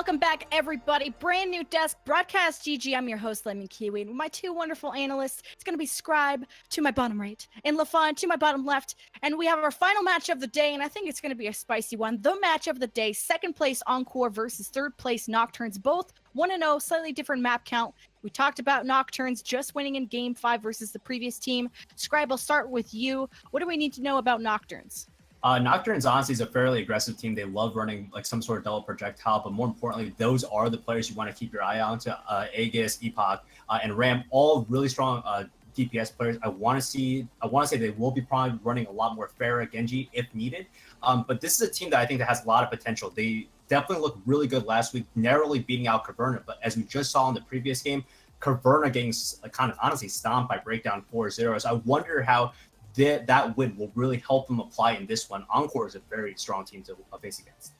welcome back, everybody. Brand new desk, Broadcast.gg. I'm your host, Lemon Kiwi. With my two wonderful analysts, it's going to be Scribe to my bottom right and LaFon to my bottom left. And we have our final match of the day, and I think it's going to be a spicy one. The match of the day, second place Encore versus third place Nocturns. Both 1-0, slightly different map count. We talked about Nocturns just winning in Game 5 versus the previous team. Scribe, I'll start with you. What do we need to know about Nocturns? Nocturns honestly is a fairly aggressive team. They love running like some sort of double projectile, but more importantly, those are the players you want to keep your eye on. To Aegis, Epoch, and Ram, all really strong DPS players. I want to say they will be probably running a lot more Pharah, Genji if needed. But this is a team that I think that has a lot of potential. They definitely looked really good last week, narrowly beating out Caverna. But as we just saw in the previous game, Caverna getting kind of honestly stomped by Breakdown 4-0. So I wonder how that win will really help them apply in this one. Encore is a very strong team to face against.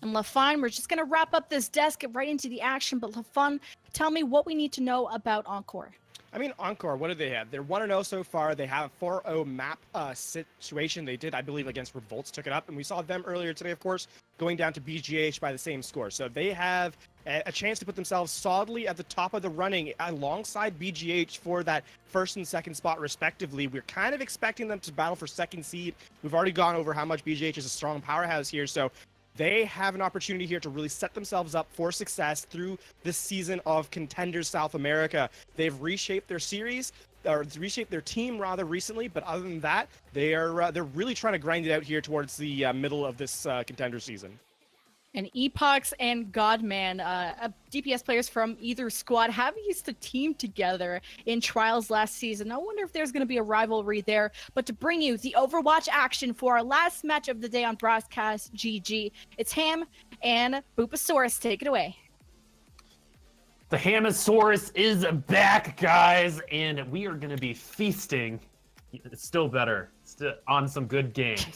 And LaFon, we're just going to wrap up this desk, get right into the action. But LaFon, tell me what we need to know about Encore. I mean, Encore, what do they have? They're 1-0 so far. They have a 4-0 map situation. They did, I believe, against Revolts, took it up. And we saw them earlier today, of course, going down to BGH by the same score. So they have a chance to put themselves solidly at the top of the running alongside BGH for that first and second spot, respectively. We're kind of expecting them to battle for second seed. We've already gone over how much BGH is a strong powerhouse here. So they have an opportunity here to really set themselves up for success through this season of Contenders South America. They've reshaped their series, or reshaped their team rather recently, but other than that, they're really trying to grind it out here towards the middle of this Contender season. And Epochs and Godman, DPS players from either squad, have used to team together in Trials last season. I wonder if there's going to be a rivalry there. But to bring you the Overwatch action for our last match of the day on Broadcast.gg, it's Ham and Boopasaurus. Take it away. The Hamosaurus is back, guys, and we are going to be feasting. It's still better on some good games.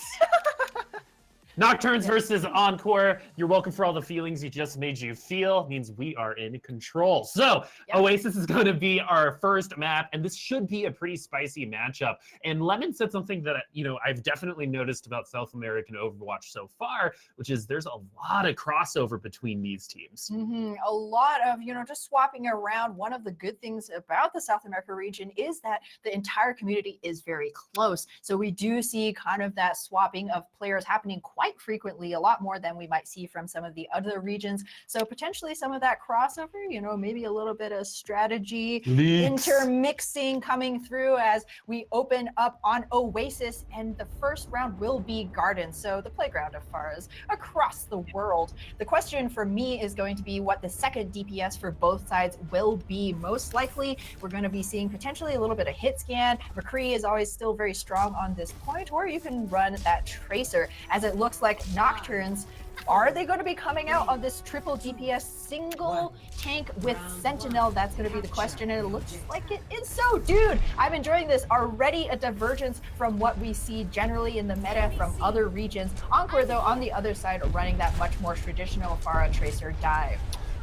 Nocturns versus Encore. You're welcome for all the feelings you just made you feel. It means we are in control. So Oasis is going to be our first map, and this should be a pretty spicy matchup. And Lemon said something that I've definitely noticed about South American Overwatch so far, which is there's a lot of crossover between these teams. A lot of just swapping around. One of the good things about the South America region is that the entire community is very close. So we do see kind of that swapping of players happening quite frequently, a lot more than we might see from some of the other regions. So potentially some of that crossover, maybe a little bit of strategy intermixing coming through as we open up on Oasis, and the first round will be Garden, so the playground of Pharahs across the world. The question for me is going to be what the second DPS for both sides will be. Most likely we're going to be seeing potentially a little bit of hit scan. McCree is always still very strong on this point, or you can run that Tracer. As it looks like Nocturns, are they going to be coming out of this triple DPS single tank with Sentinel? That's going to be the question, and it looks like it is so. Dude, I'm enjoying this. Already a divergence from what we see generally in the meta from other regions. Encore, though, on the other side, running that much more traditional Pharah Tracer dive.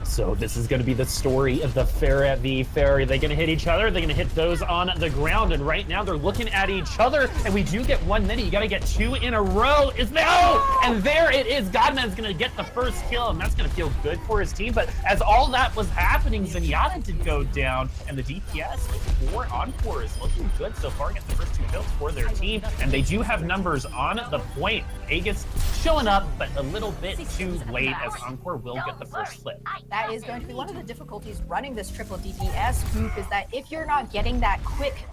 So this is going to be the story of the Pharah v Pharah. Are they going to hit each other? Are they going to hit those on the ground? And right now they're looking at each other, and we do get 1 minute. You got to get 2 in a row. And there it is. Godman's going to get the first kill, and that's going to feel good for his team. But as all that was happening, Zenyatta did go down, and the DPS for Encore is looking good so far. Gets the first 2 kills for their team, and they do have numbers on the point. Aegis showing up, but a little bit too late, as Encore will get the first flip. That is going to be one of the difficulties running this triple DPS group, is that if you're not getting that quick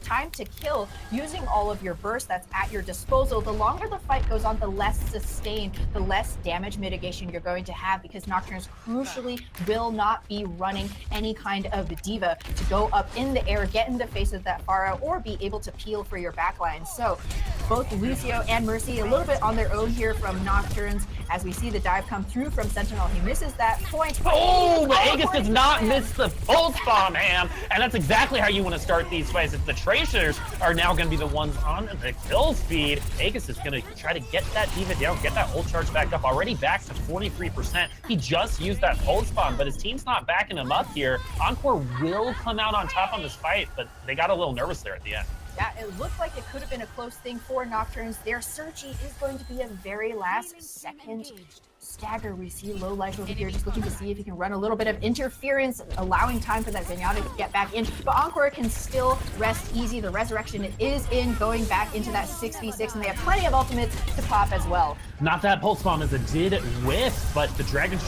time to kill using all of your bursts that's at your disposal, the longer the fight goes on, the less sustained, the less damage mitigation you're going to have, because Nocturnes crucially will not be running any kind of diva to go up in the air, get in the face of that Pharah, or be able to peel for your backline. So both Lucio and Mercy a little bit on their own here from Nocturnes, as we see the dive come through from Sentinel. He misses that point. Oh, but Aegis does not miss the pulse bomb, Ham, and that's exactly how you want to start these fights. The Tracers are now going to be the ones on the kill feed. Aegis is going to try to get that diva down, get that ult charge back up, already back to 43%. He just used that pulse bomb, but his team's not backing him up here. Encore will come out on top on this fight, but they got a little nervous there at the end. Yeah, it looked like it could have been a close thing for Nocturns. Their Searchy is going to be a very last second stagger. We see Low Life over here just looking to see if he can run a little bit of interference, allowing time for that Zenyatta to get back in. But Encore can still rest easy. The Resurrection is in, going back into that 6v6, and they have plenty of ultimates to pop as well. Not that Pulse Bomb as it did whiff, but the Dragon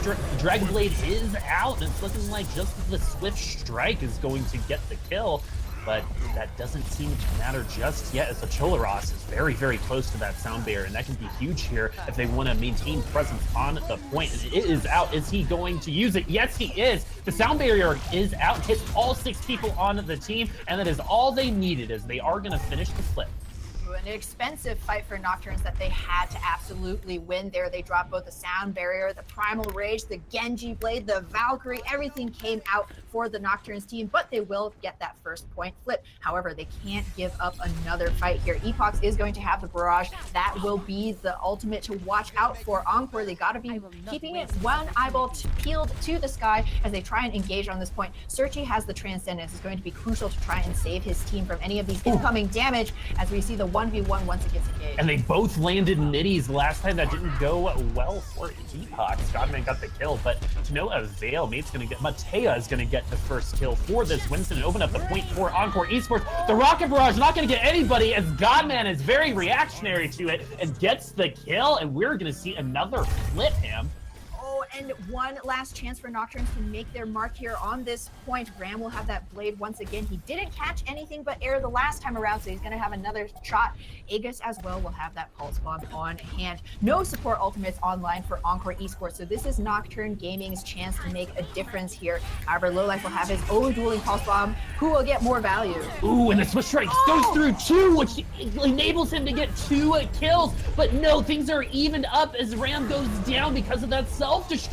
Blade is out, and it's looking like just the Swift Strike is going to get the kill. But that doesn't seem to matter just yet, as the Cholaros is very, very close to that sound barrier, and that can be huge here if they want to maintain presence on the point. And it is out. Is he going to use it? Yes, he is. The sound barrier is out, hits all 6 people on the team, and that is all they needed, as they are going to finish the flip. An expensive fight for Nocturns that they had to absolutely win there. They dropped both the sound barrier, the primal rage, the Genji blade, the Valkyrie. Everything came out for the Nocturns team, but they will get that first point flip. However, they can't give up another fight here. Epox is going to have the barrage. That will be the ultimate to watch out for. Encore, they got to be keeping it one eyeball peeled to the sky as they try and engage on this point. Searchy has the Transcendence. It's going to be crucial to try and save his team from any of these incoming damage, as we see the 1v1 once it gets engaged. And they both landed nitties last time. That didn't go well for Epox. Godman got the kill, but to no avail. Matea is gonna get the first kill for this Winston and open up the point for Encore Esports. The Rocket Barrage not gonna get anybody, as Godman is very reactionary to it and gets the kill, and we're gonna see another flip him. And one last chance for Nocturnes to make their mark here on this point. Ram will have that blade once again. He didn't catch anything but air the last time around, so he's going to have another shot. Aegis as well will have that Pulse Bomb on hand. No support ultimates online for Encore Esports, so this is Nocturne Gaming's chance to make a difference here. However, Lowlife will have his own dueling Pulse Bomb. Who will get more value? Ooh, and the Swift Strike goes through 2, which enables him to get 2 kills. But no, things are evened up as Ram goes down because of that self-destruct.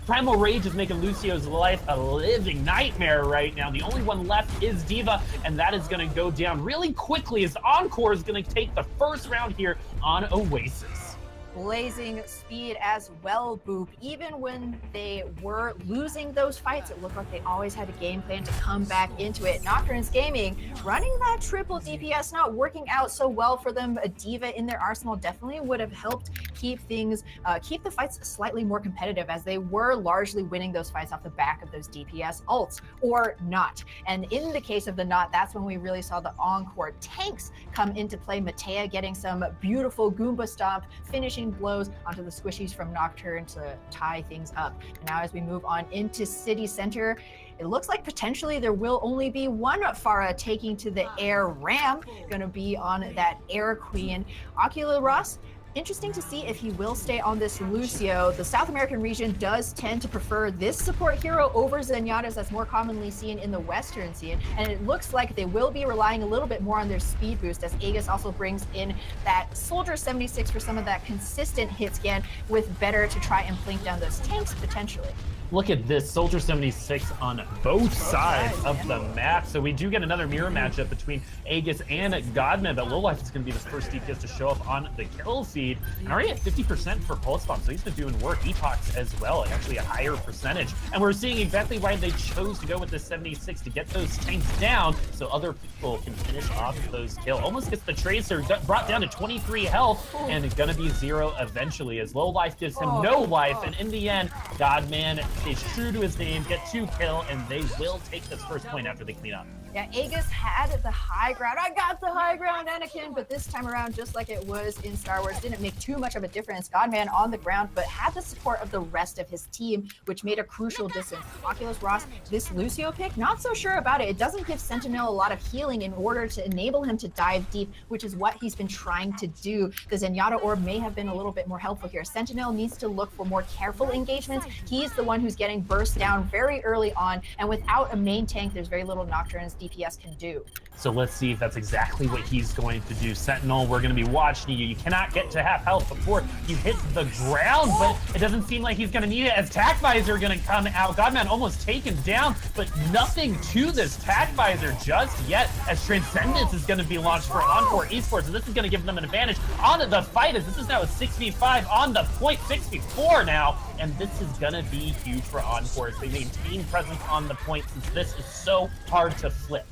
Primal Rage is making Lucio's life a living nightmare right now. The only one left is D.Va, and that is going to go down really quickly as Encore is going to take the first round here on Oasis. Blazing speed as well, Boop. Even when they were losing those fights, it looked like they always had a game plan to come back into it. Nocturnes Gaming running that triple DPS, not working out so well for them. A D.Va in their arsenal definitely would have helped keep things, keep the fights slightly more competitive, as they were largely winning those fights off the back of those DPS ults, or not. And in the case of the not, that's when we really saw the Encore tanks come into play. Matea getting some beautiful Goomba stomp, finishing blows onto the squishies from Nocturne to tie things up. And now as we move on into City Center, it looks like potentially there will only be one Pharah taking to the air. Ram gonna be on that Air Queen. Ocula Ross, interesting to see if he will stay on this Lucio. The South American region does tend to prefer this support hero over Zenyatta's, that's more commonly seen in the Western scene. And it looks like they will be relying a little bit more on their speed boost, as Aegis also brings in that Soldier 76 for some of that consistent hit scan, with better to try and blink down those tanks potentially. Look at this, Soldier 76 on both sides of the map. So we do get another mirror matchup between Aegis and Godman, but Lowlife is going to be the first DPS to show up on the kill feed. And already at 50% for Pulse Bomb, so he's been doing work. Epox as well, actually a higher percentage. And we're seeing exactly why they chose to go with the 76 to get those tanks down, so other people can finish off those kills. Almost gets the Tracer brought down to 23 health, and it's going to be 0 eventually, as Lowlife gives him no life. And in the end, Godman stays true to his name, get 2 kills, and they will take this first point after they clean up. Yeah, Aegis had the high ground. I got the high ground, Anakin, but this time around, just like it was in Star Wars, didn't make too much of a difference. Godman on the ground, but had the support of the rest of his team, which made a crucial distance. Oculus Ross, this Lucio pick, not so sure about it. It doesn't give Sentinel a lot of healing in order to enable him to dive deep, which is what he's been trying to do. The Zenyatta Orb may have been a little bit more helpful here. Sentinel needs to look for more careful engagements. He's the one who's getting burst down very early on, and without a main tank, there's very little Nocturne's DPS can do. So let's see if that's exactly what he's going to do. Sentinel, we're going to be watching you. You cannot get to half health before you hit the ground, but it doesn't seem like he's going to need it, as Tac Visor going to come out. Godman almost taken down, but nothing to this Tac Visor just yet, as Transcendence is going to be launched for Encore Esports, and this is going to give them an advantage on the fight, as this is now a 6v5 on the point, 6v4 now, and this is going to be huge for Encore as they maintain presence on the point, since this is so hard to flip.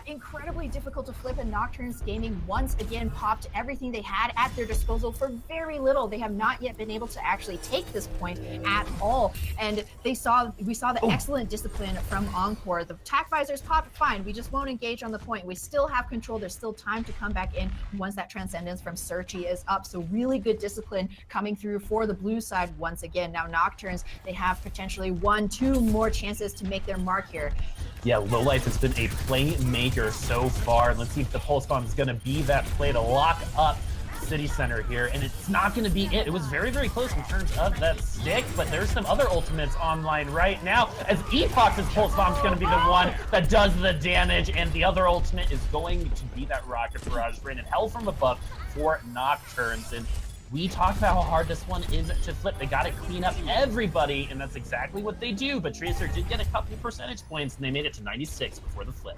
incredibly difficult to flip, and Nocturns Gaming once again popped everything they had at their disposal for very little. They have not yet been able to actually take this point at all. And we saw the excellent discipline from Encore. The attack visors popped, fine. We just won't engage on the point. We still have control. There's still time to come back in once that Transcendence from Searchy is up. So really good discipline coming through for the blue side once again. Now Nocturns, they have potentially 1-2 more chances to make their mark here. Yeah, Lowlife has been a playmaker so far. Let's see if the Pulse Bomb is going to be that play to lock up City Center here, and it's not going to be it. It was very, very close in terms of that stick, but there's some other ultimates online right now, as Epox's Pulse Bomb is going to be the one that does the damage, and the other ultimate is going to be that Rocket Barrage Rain and Hell from above for Nocturns. And we talked about how hard this one is to flip. They got to clean up everybody, and that's exactly what they do. But Tracer did get a couple percentage points, and they made it to 96 before the flip.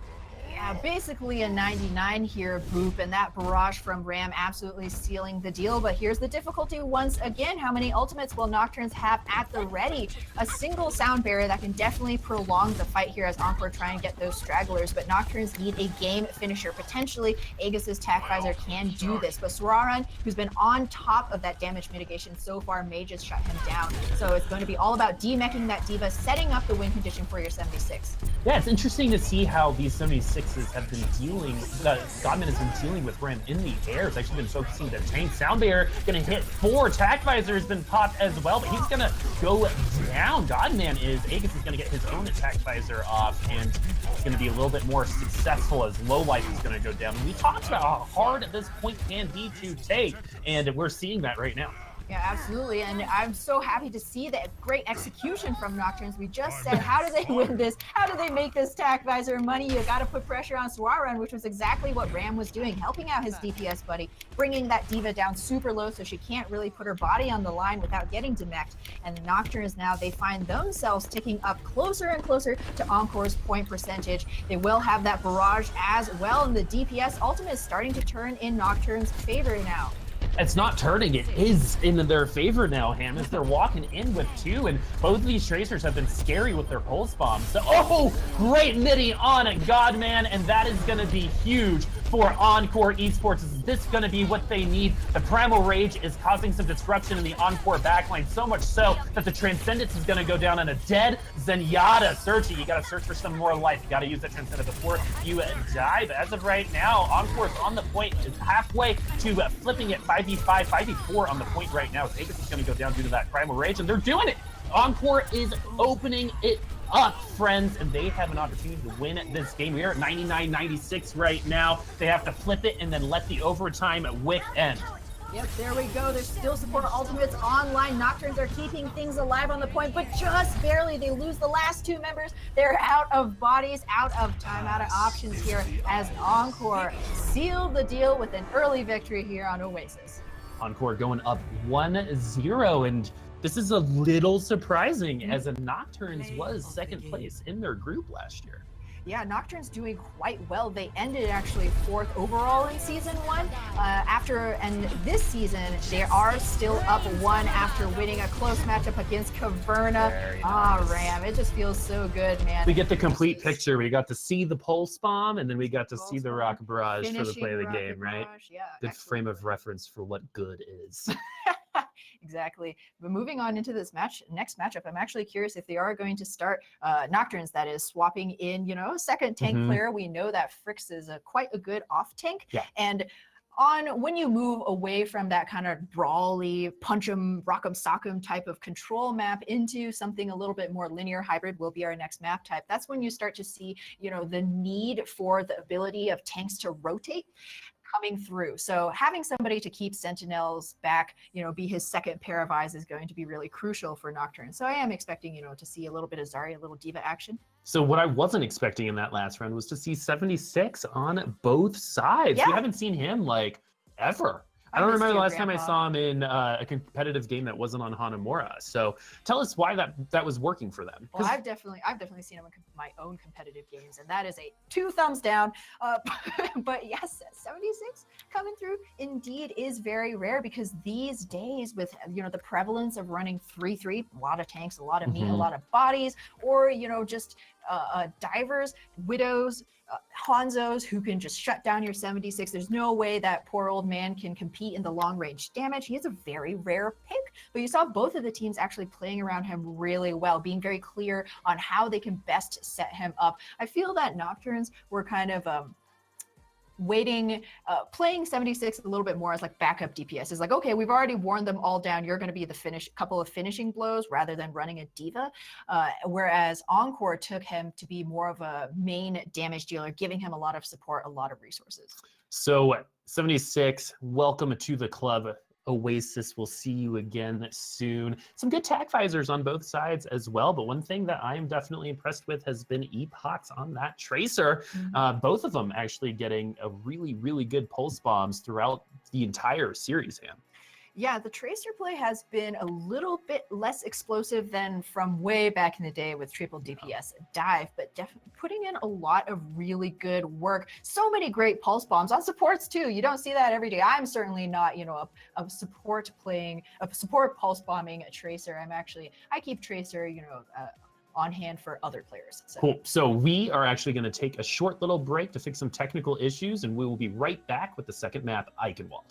Yeah, basically a 99 here, Boop, and that barrage from Ram absolutely sealing the deal. But here's the difficulty once again. How many ultimates will Nocturns have at the ready? A single sound barrier that can definitely prolong the fight here as Encore try and get those stragglers, but Nocturns need a game finisher. Potentially, Aegis's Tac Visor can do this, but Swararan, who's been on top of that damage mitigation so far, may just shut him down. So it's going to be all about demeching that D.Va, setting up the win condition for your 76. Yeah, it's interesting to see how these 76s have been dealing, Godman has been dealing with Ram in the air. It's actually been focusing their tank. Sound Barrier going to hit 4. Tac Visor has been popped as well, but he's going to go down. Godman is, Aegis is going to get his own Attack Visor off, and it's going to be a little bit more successful as Lowlife is going to go down. And we talked about how hard this point can be to take, and we're seeing that right now. Yeah, absolutely, and I'm so happy to see that great execution from Nocturns. We just said, how do they win this? How do they make this Tac Visor money? You got to put pressure on Swararan, which was exactly what Ram was doing, helping out his DPS buddy, bringing that D.Va down super low so she can't really put her body on the line without getting demeched. And the Nocturns now, they find themselves ticking up closer and closer to Encore's point percentage. They will have that barrage as well, and the DPS ultimate is starting to turn in Nocturns' favor now. It's not turning, it is in their favor now, Ham, as they're walking in with 2, and both of these Tracers have been scary with their Pulse Bombs. So, great midi on Godman, and that is going to be huge for Encore Esports. Is this going to be what they need? The Primal Rage is causing some disruption in the Encore backline, so much so that the Transcendence is going to go down on a dead Zenyatta. Searchy, you got to search for some more life. You got to use that Transcendence before you die. But as of right now, Encore's on the point, is halfway to flipping it 5v5, 5v4 on the point right now. Aegis is going to go down due to that Primal Rage, and they're doing it. Encore is opening it up, friends, and they have an opportunity to win this game. We are at 99-96 right now. They have to flip it and then let the overtime wick end. Yep, there we go. There's still support ultimates online. Nocturns are keeping things alive on the point, but just barely. They lose the last 2 members. They're out of bodies, out of time, out of options here as Encore sealed the deal with an early victory here on Oasis. Encore going up 1-0, and this is a little surprising as a Nocturnes was second place in their group last year. Yeah, Nocturne's doing quite well. They ended actually 4th overall in Season 1. And this season, they are still up 1 after winning a close matchup against Caverna. Ram, it just feels so good, man. We get the complete picture. We got to see the Pulse Bomb, and then we got to see the Rocket Barrage for the play of the game, right? Yeah, good frame of reference for what good is. Exactly. But moving on into this next matchup, I'm actually curious if they are going to start Nocturns, that is, swapping in, a second tank player. We know that Frix is quite a good off tank. Yeah. And when you move away from that kind of brawly, punch 'em, rock 'em, sock 'em type of control map into something a little bit more linear, hybrid will be our next map type. That's when you start to see, the need for the ability of tanks to rotate coming through. So having somebody to keep Sentinels back, be his second pair of eyes is going to be really crucial for Nocturne. So I am expecting, to see a little bit of Zarya, a little D.Va action. So what I wasn't expecting in that last round was to see 76 on both sides. Yeah. We haven't seen him ever. I don't remember the last time I saw him in a competitive game that wasn't on Hanamura. So tell us why that was working for them. Well, I've definitely seen him in my own competitive games, and that is a 2 thumbs down. But yes, 76 coming through indeed is very rare, because these days with the prevalence of running 3-3, a lot of tanks, a lot of meat, a lot of bodies, or just divers, widows, Hanzos who can just shut down your 76. There's no way that poor old man can compete in the long range damage. He is a very rare pick, but you saw both of the teams actually playing around him really well, being very clear on how they can best set him up. I feel that Nocturns were kind of playing 76 a little bit more as like backup DPS. It's like, okay, we've already worn them all down. You're going to be the couple of finishing blows rather than running a diva. Whereas Encore took him to be more of a main damage dealer, giving him a lot of support, a lot of resources. So 76, welcome to the club. Oasis, we'll see you again soon. Some good tag visors on both sides as well, but one thing that I am definitely impressed with has been Epochs on that Tracer. Both of them actually getting a really, really good pulse bombs throughout the entire series, Ham. Yeah, the Tracer play has been a little bit less explosive than from way back in the day with triple DPS dive, but definitely putting in a lot of really good work. So many great pulse bombs on supports too. You don't see that every day. I'm certainly not, a support pulse bombing a Tracer. I keep Tracer, on hand for other players. So. Cool. So we are actually going to take a short little break to fix some technical issues, and we will be right back with the second map, Eichenwald.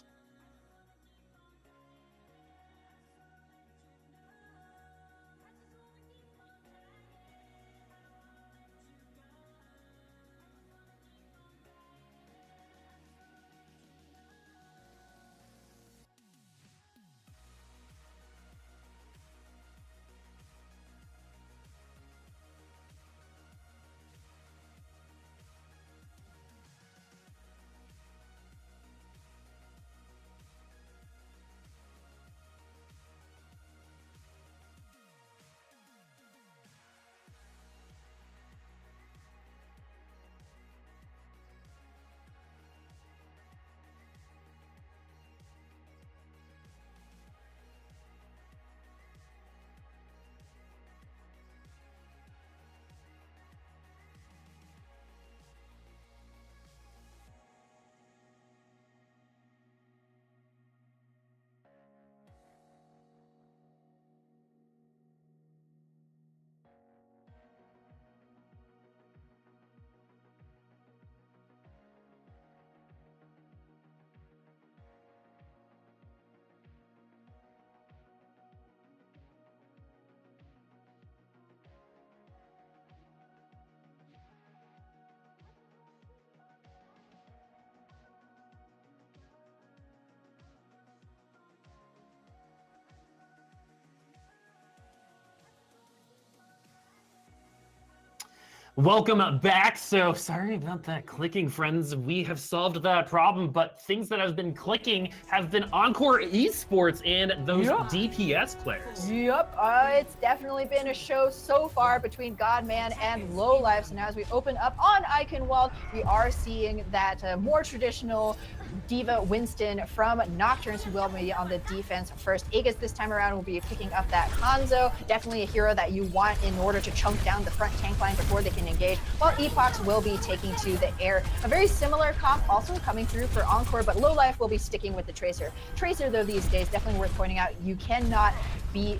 Welcome back. So sorry about that clicking, friends. We have solved that problem, but things that have been clicking have been Encore Esports and those DPS players. Yep, it's definitely been a show so far between Godman and Lowlife. So now as we open up on Eichenwald, we are seeing that more traditional Diva Winston from Nocturns, who will be on the defense first. Aegis this time around will be picking up that Hanzo, definitely a hero that you want in order to chunk down the front tank line before they can engage, while Epochs will be taking to the air. A very similar comp also coming through for Encore, but Lowlife will be sticking with the Tracer. Tracer, though, these days, definitely worth pointing out, you cannot be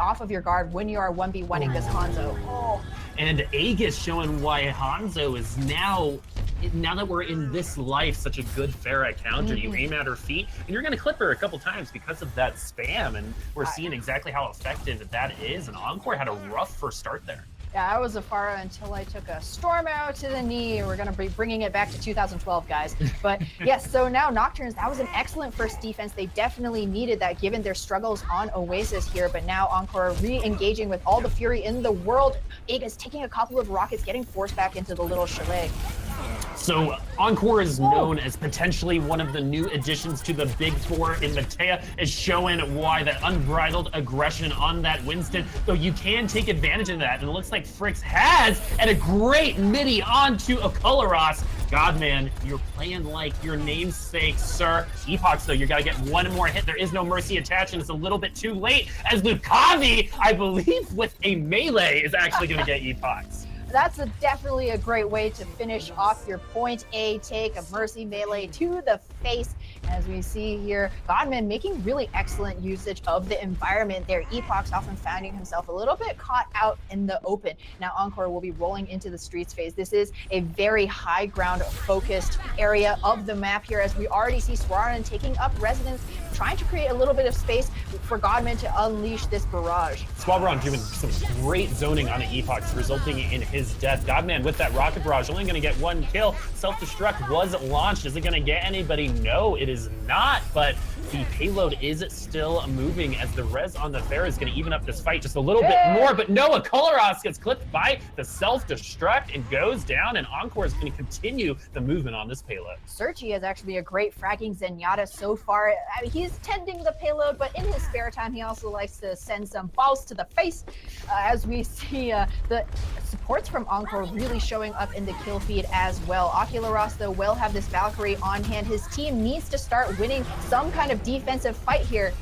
off of your guard when you are 1v1ing this Hanzo. Oh. And Aegis showing why Hanzo is now that we're in this life, such a good Pharah counter. You aim at her feet, and you're going to clip her a couple times because of that spam, and we're seeing exactly how effective that is, and Encore had a rough first start there. Yeah, I was a Pharah until I took a storm out to the knee. We're going to be bringing it back to 2012, guys. But yes, so now Nocturns, that was an excellent first defense. They definitely needed that given their struggles on Oasis here. But now Encore re-engaging with all the fury in the world. Aegis taking a couple of rockets, getting forced back into the little chalet. So Encore is known as potentially one of the new additions to the Big Four, and Matea is showing why that unbridled aggression on that Winston, though you can take advantage of that, and it looks like Frix has, and a great midi onto a Coloros. Godman, you're playing like your namesake, sir. Epochs, though, you gotta get one more hit. There is no mercy attached, and it's a little bit too late, as Lukavi, I believe, with a melee, is actually gonna get Epochs. That's definitely a great way to finish off your point A take, a mercy melee to the face. As we see here, Godman making really excellent usage of the environment there. Epoch's often finding himself a little bit caught out in the open. Now Encore will be rolling into the streets phase. This is a very high ground focused area of the map here, as we already see Swaran taking up residence, trying to create a little bit of space for Godman to unleash this barrage. Swaran doing some great zoning on Epoch, resulting in his death. Godman with that rocket barrage, only going to get one kill. Self-destruct was launched. Is it going to get anybody? No, it is not, but the payload is still moving as the res on the Pharah is going to even up this fight just a little bit more, but Noah Coloros gets clipped by the self-destruct and goes down, and Encore is going to continue the movement on this payload. Searchy has actually been a great fragging Zenyatta so far. I mean, he's tending the payload, but in his spare time, he also likes to send some balls to the face, as we see the supports from Encore really showing up in the kill feed as well. Ocularos, though, will have this Valkyrie on hand. His team needs to start winning some kind of defensive fight here.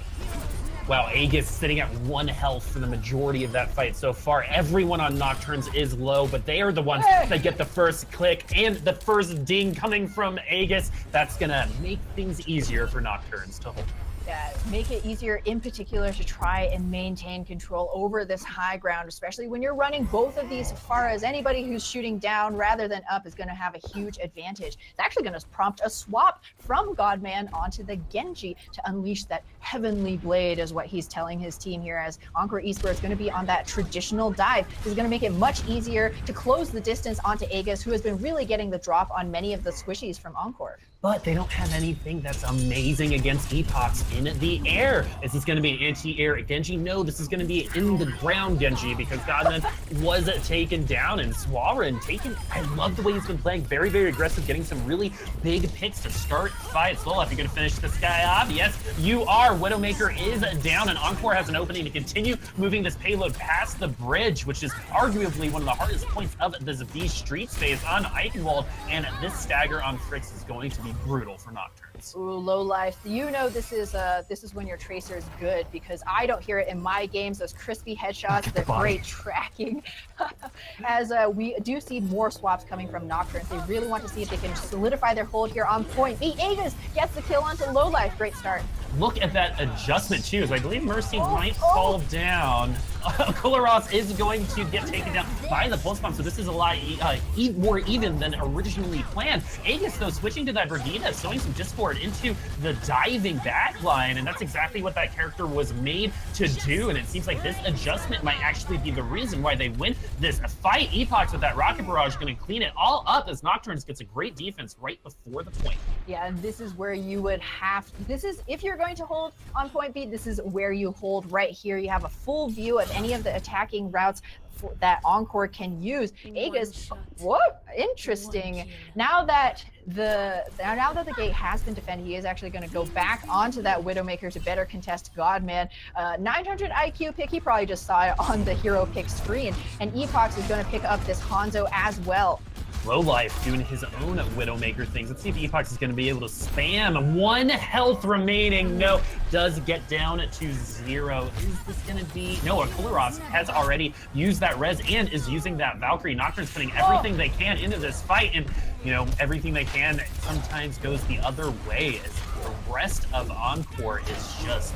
Wow, Aegis sitting at 1 health for the majority of that fight so far. Everyone on Nocturns is low, but they are the ones that get the first click and the first ding coming from Aegis. That's gonna make things easier for Nocturns to hold. Make it easier in particular to try and maintain control over this high ground, especially when you're running both of these Pharahs. Anybody who's shooting down rather than up is going to have a huge advantage. It's actually going to prompt a swap from Godman onto the Genji to unleash that heavenly blade, is what he's telling his team here, as Encore Esports is going to be on that traditional dive. This is going to make it much easier to close the distance onto Aegis, who has been really getting the drop on many of the squishies from Encore. But they don't have anything that's amazing against Epochs in the air. Is this going to be an anti-air Genji? No, this is going to be in the ground Genji, because Godman was taken down, and Swaran taken. I love the way he's been playing. Very, very aggressive, getting some really big picks to start fights. Lola, if you're going to finish this guy off, yes, you are. Widowmaker is down, and Encore has an opening to continue moving this payload past the bridge, which is arguably one of the hardest points of this V Streets phase on Eichenwald, and this stagger on Fricks is going to be brutal for Nocturns. Ooh, low life. You know this is when your tracer is good, because I don't hear it in my games. Those crispy headshots, the great tracking. As we do see more swaps coming from Nocturnes. They really want to see if they can solidify their hold here on point. The Aegis gets the kill onto low life. Great start. Look at that adjustment too. So I believe Mercy might fall down. Coloros is going to get taken down by the pulse bomb, so this is a lot more even than originally planned. Aegis, though, switching to that Brigitte, sowing some discord into the diving backline, and that's exactly what that character was made to do, and it seems like this adjustment might actually be the reason why they win this fight. Epochs with that rocket barrage going to clean it all up, as Nocturnes gets a great defense right before the point. Yeah, and this is where you would have, if you're going to hold on point B, this is where you hold right here. You have a full view of any of the attacking routes that Encore can use. Aegis, what? Interesting. Now that the gate has been defended, he is actually going to go back onto that Widowmaker to better contest Godman. 900 IQ pick, he probably just saw it on the hero pick screen, and Epochs is going to pick up this Hanzo as well. Low life doing his own Widowmaker things. Let's see if Epochs is going to be able to spam. 1 health remaining. No, does get down to 0. Is this going to be? No, Coloros has already used that res and is using that Valkyrie. Nocturne's putting everything they can into this fight, and you know, everything they can sometimes goes the other way, as the rest of Encore is just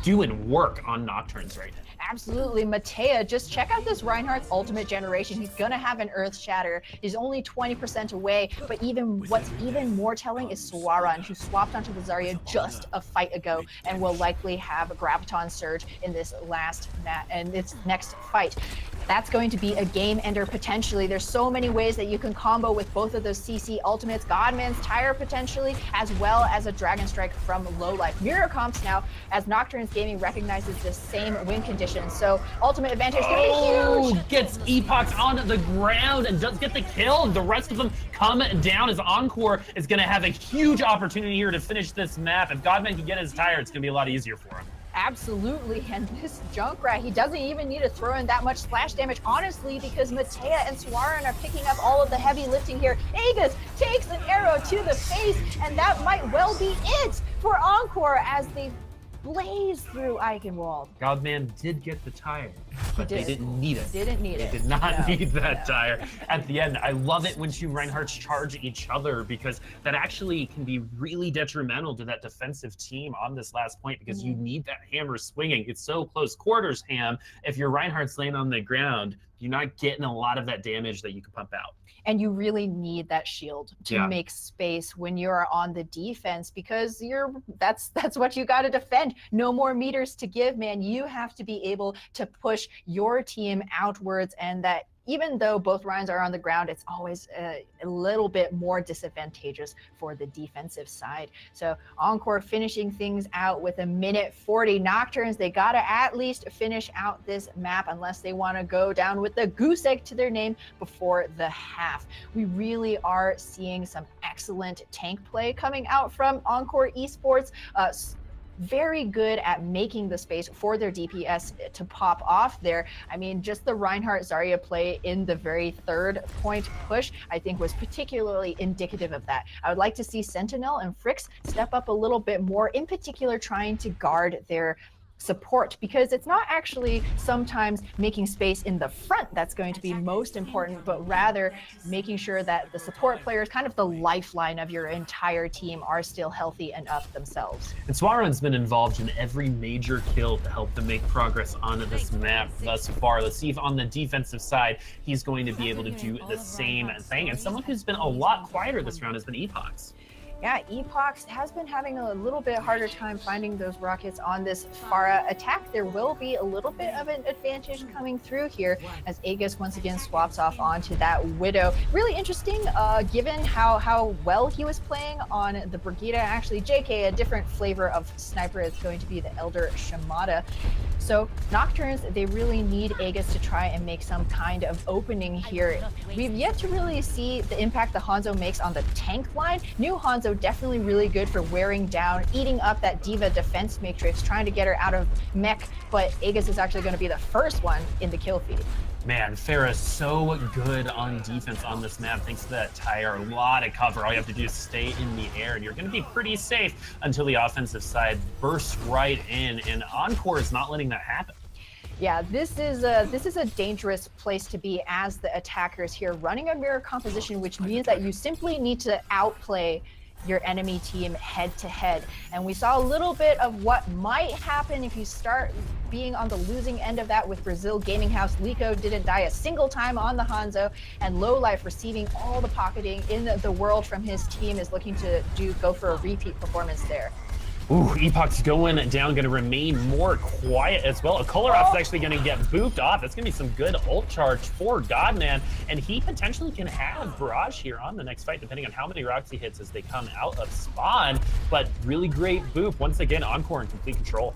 doing work on Nocturnes right now. Absolutely. Matea, just check out this Reinhardt's ultimate generation. He's going to have an Earth Shatter. He's only 20% away, but what's even more telling is Swaran, who swapped onto the Zarya just a fight ago and will likely have a Graviton Surge in this next fight. That's going to be a game ender potentially. There's so many ways that you can combo with both of those CC ultimates. Godman's Tire potentially, as well as a Dragon Strike from low life. Mirror comps now, as Nocturnes Gaming recognizes the same win conditions. So ultimate advantage is going to be huge. Gets Epochs on the ground and does get the kill. The rest of them come down, as Encore is going to have a huge opportunity here to finish this map. If Godman can get his Tire, it's going to be a lot easier for him. Absolutely, and this Junkrat, he doesn't even need to throw in that much splash damage, honestly, because Matea and Swaran are picking up all of the heavy lifting here. Aegis takes an arrow to the face, and that might well be it for Encore as they blaze through Eichenwald. Godman did get the Tire. but they didn't need it. Didn't need it. They did not No, need that no. tire at the end. I love it when two Reinhardts charge each other, because that actually can be really detrimental to that defensive team on this last point, because you need that hammer swinging. It's so close quarters, Ham. If your Reinhardt's laying on the ground, you're not getting a lot of that damage that you can pump out. And you really need that shield to make space when you're on the defense, because that's what you got to defend. No more meters to give, man. You have to be able to push your team outwards, and that even though both Ryans are on the ground, it's always a little bit more disadvantageous for the defensive side. So Encore finishing things out with 1:40. Nocturns, they got to at least finish out this map unless they want to go down with the goose egg to their name before the half. We really are seeing some excellent tank play coming out from Encore Esports. Very good at making the space for their DPS to pop off there. I mean, just the Reinhardt Zarya play in the very third point push, I think, was particularly indicative of that. I would like to see Sentinel and Frix step up a little bit more, in particular trying to guard their support, because it's not actually sometimes making space in the front that's going to be most important, but rather making sure that the support players, kind of the lifeline of your entire team, are still healthy and up themselves. And Swaron's been involved in every major kill to help them make progress on this map thus far. Let's see if on the defensive side, he's going to be able to do the same thing. And someone who's been a lot quieter this round has been Epox. Yeah, Epox has been having a little bit harder time finding those rockets on this Pharah attack. There will be a little bit of an advantage coming through here as Aegis once again swaps off onto that Widow. Really interesting, given how well he was playing on the Brigida. Actually, JK, a different flavor of sniper, is going to be the Elder Shimada. So Nocturns, they really need Aegis to try and make some kind of opening here. We've yet to really see the impact the Hanzo makes on the tank line. New Hanzo definitely really good for wearing down, eating up that D.Va defense matrix, trying to get her out of mech, but Aegis is actually going to be the first one in the kill feed. Man, Pharah so good on defense on this map thanks to that tire. A lot of cover. All you have to do is stay in the air, and you're going to be pretty safe until the offensive side bursts right in, and Encore is not letting that happen. Yeah, this is a dangerous place to be as the attackers here, running a mirror composition, which means that you simply need to outplay your enemy team head to head. And we saw a little bit of what might happen if you start being on the losing end of that with Brazil Gaming House. Liko didn't die a single time on the Hanzo, and Lowlife, receiving all the pocketing in the world from his team, is looking to go for a repeat performance there. Ooh, Epoch's going down, going to remain more quiet as well. Kolarov's actually going to get booped off. That's going to be some good ult charge for Godman, and he potentially can have Barrage here on the next fight, depending on how many rocks he hits as they come out of spawn. But really great boop. Once again, Encore in complete control.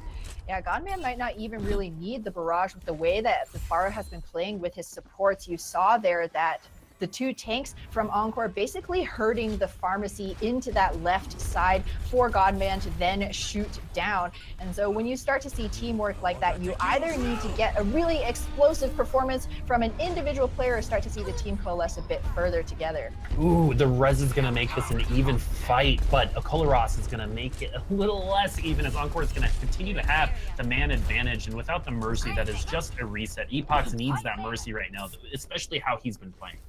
Yeah, Godman might not even really need the barrage with the way that the Pharah has been playing with his supports. You saw there that the two tanks from Encore basically herding the pharmacy into that left side for Godman to then shoot down. And so when you start to see teamwork like that, you either need to get a really explosive performance from an individual player or start to see the team coalesce a bit further together. Ooh, the res is going to make this an even fight, but Kolaros is going to make it a little less even, as Encore is going to continue to have the man advantage. And without the Mercy, that is just a reset. Epoch needs that Mercy right now, especially how he's been playing.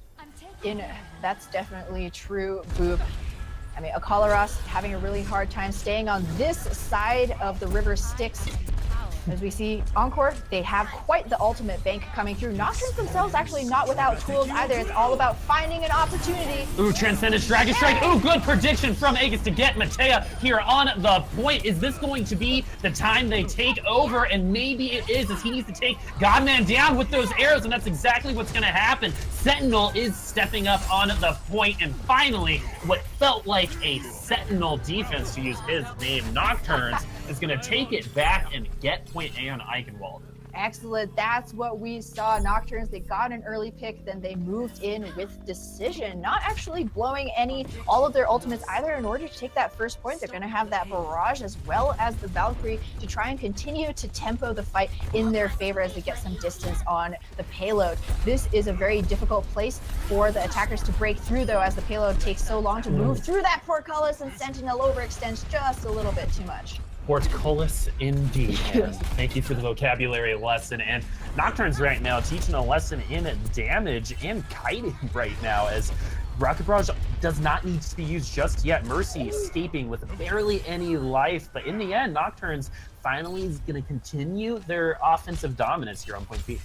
That's definitely true, Boop. I mean, Akalaros having a really hard time staying on this side of the river Styx. As we see Encore, they have quite the ultimate bank coming through. Nocturns themselves actually not without tools either. It's all about finding an opportunity. Ooh, Transcendence Dragon Strike. Ooh, good prediction from Aegis to get Matea here on the point. Is this going to be the time they take over? And maybe it is, as he needs to take Godman down with those arrows, and that's exactly what's going to happen. Sentinel is stepping up on the point, and finally, what felt like a Sentinel defense, to use his name, Nocturns, is going to take it back and get point A on Eichenwald. Excellent. That's what we saw. Nocturns, they got an early pick, then they moved in with decision, not actually blowing all of their ultimates either. In order to take that first point, they're going to have that barrage as well as the Valkyrie to try and continue to tempo the fight in their favor as they get some distance on the payload. This is a very difficult place for the attackers to break through, though, as the payload takes so long to move through that portcullis, and Sentinel overextends just a little bit too much. Portcullis indeed. Thank you for the vocabulary lesson. And Nocturns right now teaching a lesson in damage and kiting right now, as Rocket Barrage does not need to be used just yet. Mercy escaping with barely any life, but in the end, Nocturns finally is going to continue their offensive dominance here on point B.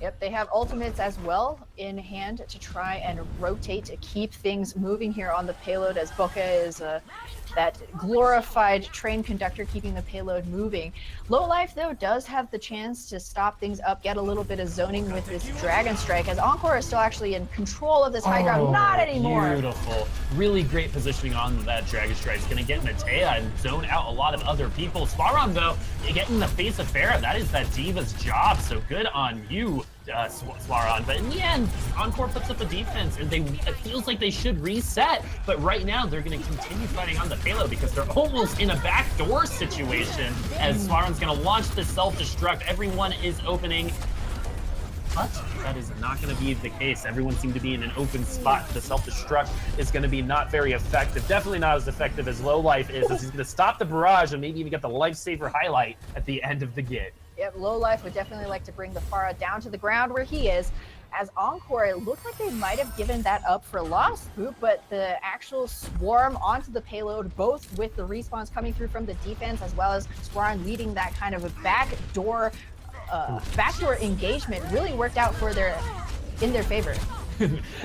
Yep, they have ultimates as well in hand to try and rotate to keep things moving here on the payload, as Boca is that glorified train conductor keeping the payload moving. Low Life, though, does have the chance to stop things up, get a little bit of zoning with this Dragon Strike, as Encore is still actually in control of this high ground. Not anymore. Beautiful. Really great positioning on that Dragon Strike. It's going to get Matea and zone out a lot of other people. Sparon, though, getting in the face of Farah, that is that Diva's job, so good on you, Sparon. But in the end, Encore puts up a defense, and it feels like they should reset, but right now they're going to continue fighting on the payload because they're almost in a backdoor situation, as Sparon's going to launch the self-destruct. Everyone is opening, but that is not going to be the case. Everyone seemed to be in an open spot. The self-destruct is going to be not very effective. Definitely not as effective as Low Life is, as he's going to stop the barrage and maybe even get the lifesaver highlight at the end of the game. Yep, Low Life would definitely like to bring the Pharah down to the ground where he is. As Encore, it looked like they might have given that up for lost, Boop, but the actual swarm onto the payload, both with the respawns coming through from the defense, as well as Swarm leading that kind of a backdoor engagement, really worked out in their favor.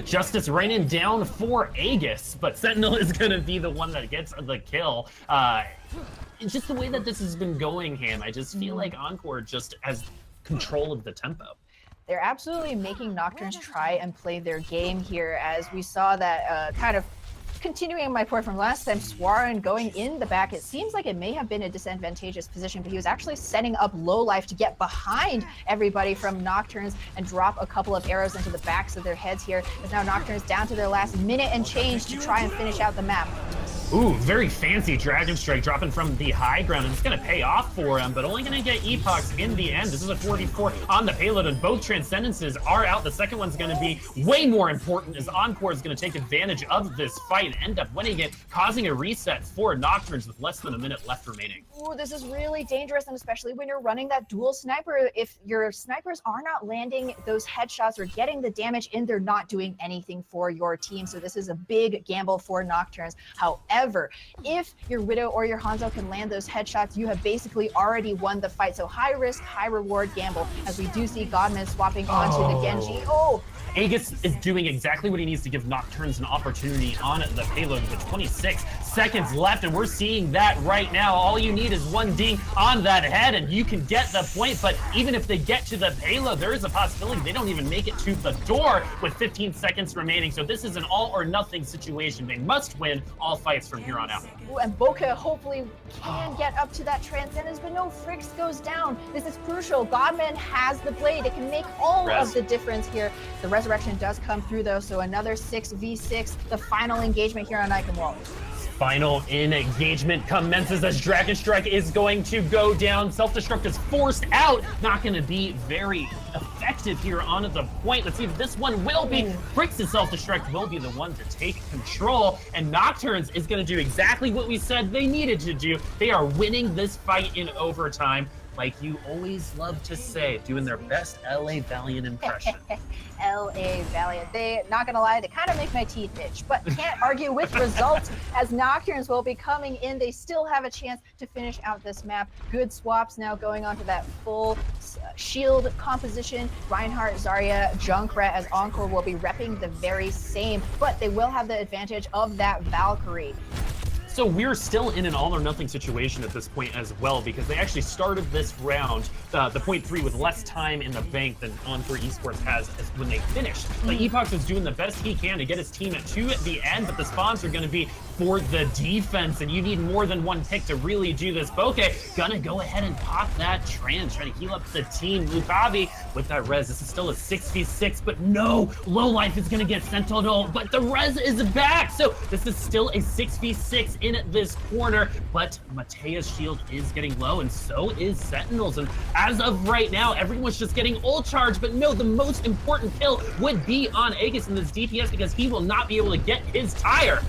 Justice raining down for Aegis, but Sentinel is going to be the one that gets the kill. It's just the way that this has been going, Ham. I just feel like Encore just has control of the tempo. They're absolutely making Nocturnes try and play their game here, as we saw that kind of continuing my point from last time, Swarren going in the back. It seems like it may have been a disadvantageous position, but he was actually setting up Low Life to get behind everybody from Nocturnes and drop a couple of arrows into the backs of their heads here. As now Nocturnes down to their last minute and change to try and finish out the map. Ooh, very fancy Dragon Strike dropping from the high ground, and it's going to pay off for him, but only going to get epochs in the end. This is a 4v4 on the payload, and both Transcendences are out. The second one's going to be way more important, as Encore is going to take advantage of this fight and end up winning it, causing a reset for Nocturnes with less than a minute left remaining. Ooh, this is really dangerous, and especially when you're running that dual sniper. If your snipers are not landing those headshots or getting the damage in, they're not doing anything for your team. So this is a big gamble for Nocturnes. However, if your Widow or your Hanzo can land those headshots, you have basically already won the fight. So high risk, high reward gamble, as we do see Godman swapping onto the Genji. Oh! Aegis is doing exactly what he needs to give Nocturnes an opportunity on the payload with 26 seconds left, and we're seeing that right now. All you need is one ding on that head, and you can get the point, but even if they get to the payload, there is a possibility they don't even make it to the door with 15 seconds remaining, so this is an all-or-nothing situation. They must win all fights from here on out. Ooh, and Boca hopefully can get up to that Transcendence, but no, Fricks goes down. This is crucial. Godman has the blade. It can make all of the difference here. The Resurrection does come through, though, so another 6v6, the final engagement here on Eichenwald. Final engagement commences as Dragon Strike is going to go down. Self-destruct is forced out. Not going to be very effective here on the point. Let's see if this one will be. Fricks' self-destruct will be the one to take control. And Nocturnes is going to do exactly what we said they needed to do. They are winning this fight in overtime. Like you always love to say, doing their best LA Valiant impression. LA Valiant. They, not gonna lie, they kind of make my teeth itch, but can't argue with results, as Nocturnes will be coming in. They still have a chance to finish out this map. Good swaps now going on to that full shield composition. Reinhardt, Zarya, Junkrat, as Encore will be repping the very same, but they will have the advantage of that Valkyrie. So we're still in an all-or-nothing situation at this point as well, because they actually started this round, the point 3, with less time in the bank than Encore Esports has when they finished. Like, Epoch is doing the best he can to get his team to the end, but the spawns are going to be for the defense, and you need more than one pick to really do this. Boke gonna go ahead and pop that Trans, try to heal up the team. Lukavi with that res. This is still a 6v6, but no, Low Life is gonna get Sentinel, but the res is back, so this is still a 6v6 in this corner, but Matea's shield is getting low, and so is Sentinel's. And as of right now, everyone's just getting ult charge, but no, the most important kill would be on Aegis in this DPS, because he will not be able to get his tire.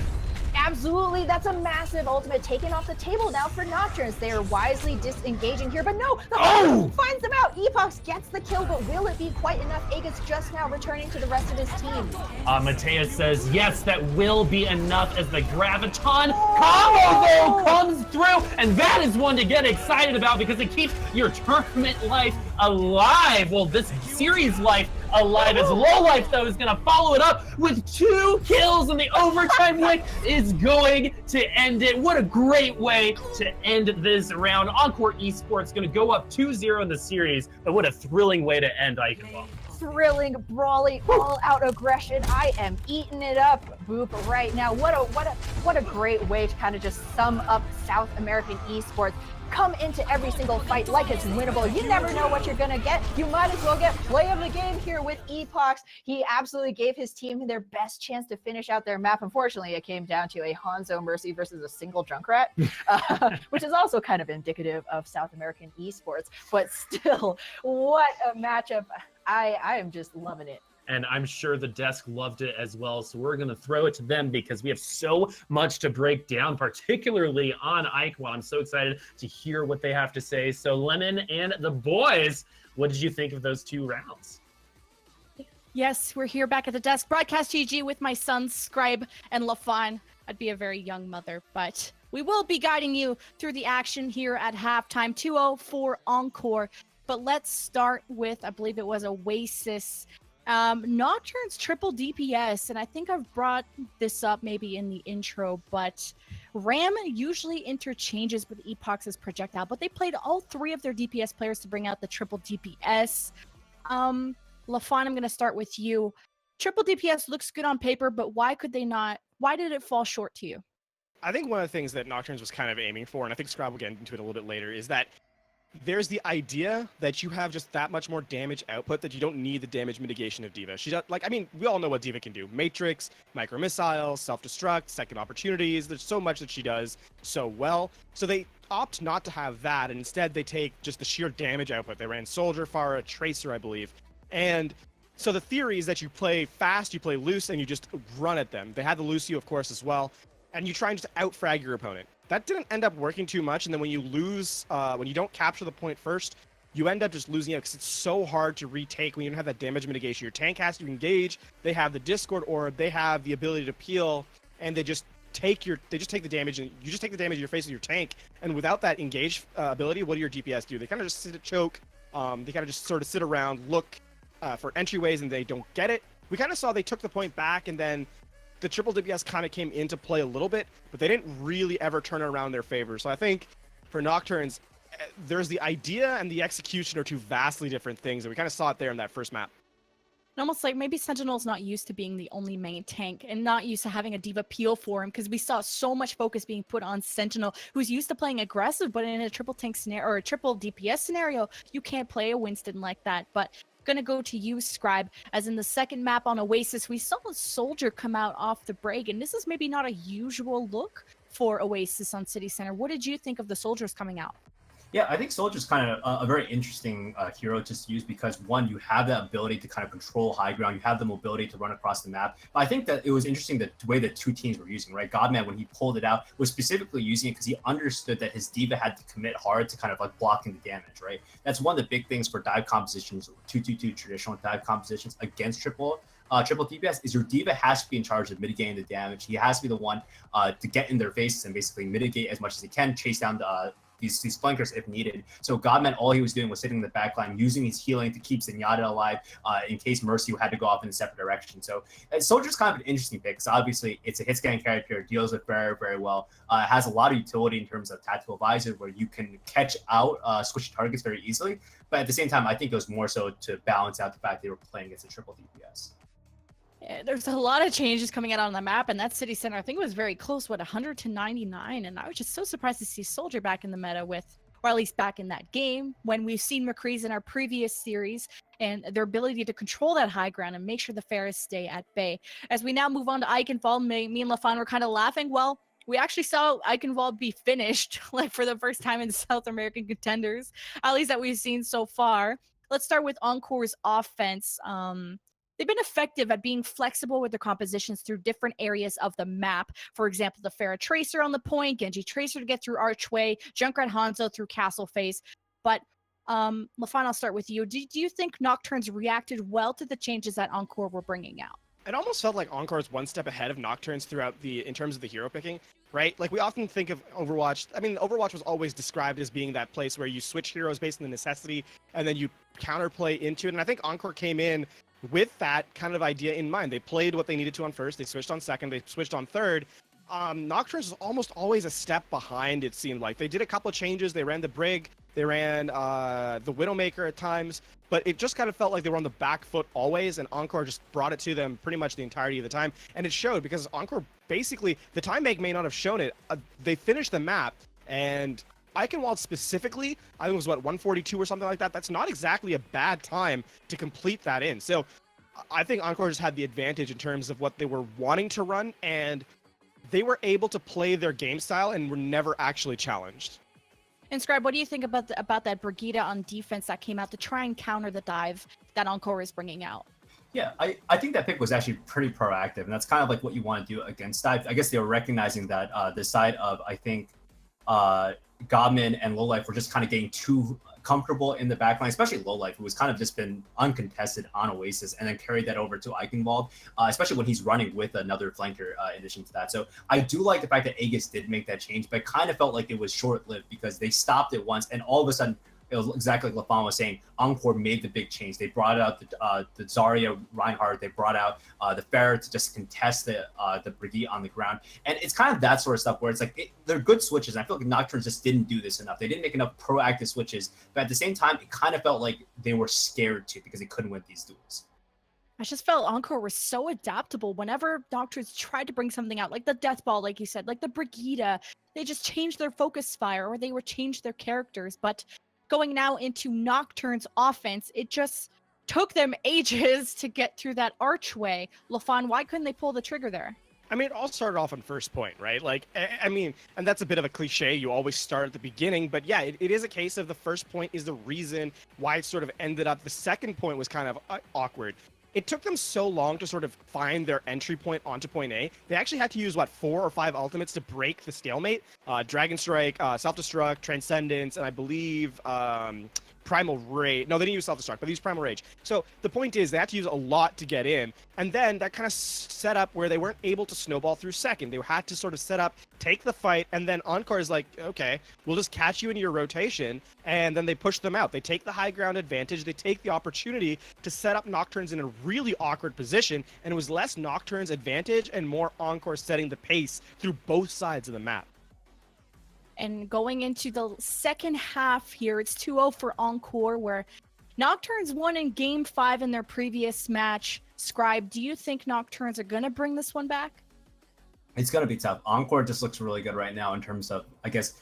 Absolutely, that's a massive ultimate taken off the table now for Nocturns. They are wisely disengaging here, but no, the Hunter finds them out. Epox gets the kill, but will it be quite enough? Aegis just now returning to the rest of his team. Mateus says, yes, that will be enough as the Graviton combo, though, comes through. And that is one to get excited about because it keeps your tournament life alive. Well, this series life alive as Low Life, though, is going to follow it up with 2 kills, and the overtime win is going to end it. What a great way to end this round. Encore Esports going to go up 2-0 in the series, but what a thrilling way to end Eichenwald. Thrilling, brawly, all-out aggression. I am eating it up, Boop, right now. What a great way to kind of just sum up South American esports. Come into every single fight like it's winnable. You never know what you're gonna get. You might as well get play of the game here with Epox. He absolutely gave his team their best chance to finish out their map. Unfortunately, it came down to a Hanzo Mercy versus a single Junkrat, which is also kind of indicative of South American esports. But still, what a matchup. I am just loving it. And I'm sure the desk loved it as well. So we're going to throw it to them because we have so much to break down, particularly on Eichenwald. I'm so excited to hear what they have to say. So Lemon and the boys, what did you think of those 2 rounds? Yes, we're here back at the desk. Broadcast.gg with my sons, Scribe and LaFon. I'd be a very young mother, but we will be guiding you through the action here at halftime. 2-0 for Encore. But let's start with, I believe it was Oasis. Nocturnes triple DPS, and I think I've brought this up maybe in the intro, but Ram usually interchanges with Epox's projectile, but they played all 3 of their DPS players to bring out the triple DPS. LaFon, I'm going to start with you. Triple DPS looks good on paper, but why did it fall short to you? I think one of the things that Nocturnes was kind of aiming for, and I think Scrab will get into it a little bit later, is that there's the idea that you have just that much more damage output that you don't need the damage mitigation of D.Va. She does, like, I mean, we all know what D.Va can do. Matrix, micro missiles, self-destruct, second opportunities. There's so much that she does so well. So they opt not to have that, and instead they take just the sheer damage output. They ran Soldier, Pharah, Tracer, I believe. And so the theory is that you play fast, you play loose, and you just run at them. They had the Lucio, of course, as well. And you try and just out-frag your opponent. That didn't end up working too much, and then when you lose, when you don't capture the point first, you end up just losing it because it's so hard to retake when you don't have that damage mitigation. Your tank has to engage, they have the Discord orb, they have the ability to peel, and they just take the damage, and you just take the damage in your face with your tank, and without that engage ability, what do your DPS do? They kind of just sit at choke, they kind of just sort of sit around, look for entryways, and they don't get it. We kind of saw they took the point back, and then the triple DPS kind of came into play a little bit, but they didn't really ever turn it around in their favor. So I think for Nocturnes, there's the idea and the execution are 2 vastly different things, and we kind of saw it there in that first map. Almost like maybe Sentinel's not used to being the only main tank and not used to having a D.Va peel for him, because we saw so much focus being put on Sentinel, who's used to playing aggressive, but in a triple tank scenario or a triple DPS scenario, you can't play a Winston like that. But gonna go to you, Scribe, as in the second map on Oasis, we saw a Soldier come out off the break, and this is maybe not a usual look for Oasis on City Center. What did you think of the Soldiers coming out? Yeah, I think Soldier's kind of a very interesting hero to use because, one, you have that ability to kind of control high ground. You have the mobility to run across the map. But I think that it was interesting the way the 2 teams were using, right? Godman, when he pulled it out, was specifically using it because he understood that his D.Va had to commit hard to kind of like blocking the damage, right? That's one of the big things for dive compositions, 2-2-2 traditional dive compositions against triple DPS is your D.Va has to be in charge of mitigating the damage. He has to be the one to get in their faces and basically mitigate as much as he can, chase down these flankers if needed. So Godman, all he was doing was sitting in the back line, using his healing to keep Zenyatta alive in case Mercy had to go off in a separate direction. So Soldier's kind of an interesting pick because obviously it's a hit scan character, deals with very, very well, has a lot of utility in terms of tactical visor where you can catch out squishy targets very easily. But at the same time, I think it was more so to balance out the fact they were playing against a triple DPS. Yeah, there's a lot of changes coming out on the map, and that City Center, I think it was very close, 100 to 99, and I was just so surprised to see Soldier back in the meta with, or at least back in that game, when we've seen McCree's in our previous series, and their ability to control that high ground and make sure the Ferris stay at bay. As we now move on to Eichenwald, me and LaFon were kind of laughing. Well, we actually saw Eichenwald be finished, like for the first time in South American Contenders, at least that we've seen so far. Let's start with Encore's offense. they've been effective at being flexible with their compositions through different areas of the map. For example, the Pharah Tracer on the point, Genji Tracer to get through Archway, Junkrat Hanzo through Castle Phase. But LaFon, I'll start with you. Do you think Nocturnes reacted well to the changes that Encore were bringing out? It almost felt like Encore is one step ahead of Nocturnes in terms of the hero picking, right? Like, we often think of Overwatch. I mean, Overwatch was always described as being that place where you switch heroes based on the necessity and then you counterplay into it. And I think Encore came in with that kind of idea in mind. They played what they needed to on first, they switched on second, they switched on third. Nocturnes was almost always a step behind, it seemed like. They did a couple of changes. They ran the Brig, they ran the Widowmaker at times, but it just kind of felt like they were on the back foot always, and Encore just brought it to them pretty much the entirety of the time. And it showed, because Encore basically, the time bank may not have shown it. They finished the map, and Eichenwald specifically, I think it was, 142 or something like that. That's not exactly a bad time to complete that in. So I think Encore just had the advantage in terms of what they were wanting to run, and they were able to play their game style and were never actually challenged. And Scribe, what do you think about that Brigitte on defense that came out to try and counter the dive that Encore is bringing out? Yeah, I think that pick was actually pretty proactive, and that's kind of like what you want to do against dive. I guess they were recognizing that the side of, I think, Godman and Lowlife were just kind of getting too comfortable in the backline, especially Lowlife, who was kind of just been uncontested on Oasis and then carried that over to Eichenwald, especially when he's running with another flanker in addition to that. So I do like the fact that Aegis did make that change, but it kind of felt like it was short-lived because they stopped it once and all of a sudden, it was exactly like LaFon was saying, Encore made the big change. They brought out the Zarya Reinhardt. They brought out the Pharah to just contest the Brigitte on the ground. And it's kind of that sort of stuff where it's like, they're good switches. I feel like Nocturnes just didn't do this enough. They didn't make enough proactive switches. But at the same time, it kind of felt like they were scared to because they couldn't win these duels. I just felt Encore was so adaptable. Whenever Nocturnes tried to bring something out, like the Death Ball, like you said, like the Brigitte, they just changed their focus fire or they would change their characters. But going now into Nocturne's offense, it just took them ages to get through that archway. LaFon, why couldn't they pull the trigger there? I mean, it all started off on first point, right? Like, I mean, and that's a bit of a cliche. You always start at the beginning, but yeah, it is a case of the first point is the reason why it sort of ended up. The second point was kind of awkward. It took them so long to sort of find their entry point onto point A. They actually had to use, 4 or 5 ultimates to break the stalemate. Dragon Strike, Self-Destruct, Transcendence, and I believe Primal Rage. No, they didn't use Self-Destruct, but they used Primal Rage. So the point is they had to use a lot to get in. And then that kind of set up where they weren't able to snowball through second. They had to sort of set up, take the fight, and then Encore is like, okay, we'll just catch you in your rotation. And then they push them out. They take the high ground advantage. They take the opportunity to set up Nocturnes in a really awkward position. And it was less Nocturnes' advantage and more Encore setting the pace through both sides of the map. And going into the second half here, it's 2-0 for Encore, where Nocturnes won in Game 5 in their previous match. Scribe, do you think Nocturnes are going to bring this one back? It's going to be tough. Encore just looks really good right now in terms of, I guess,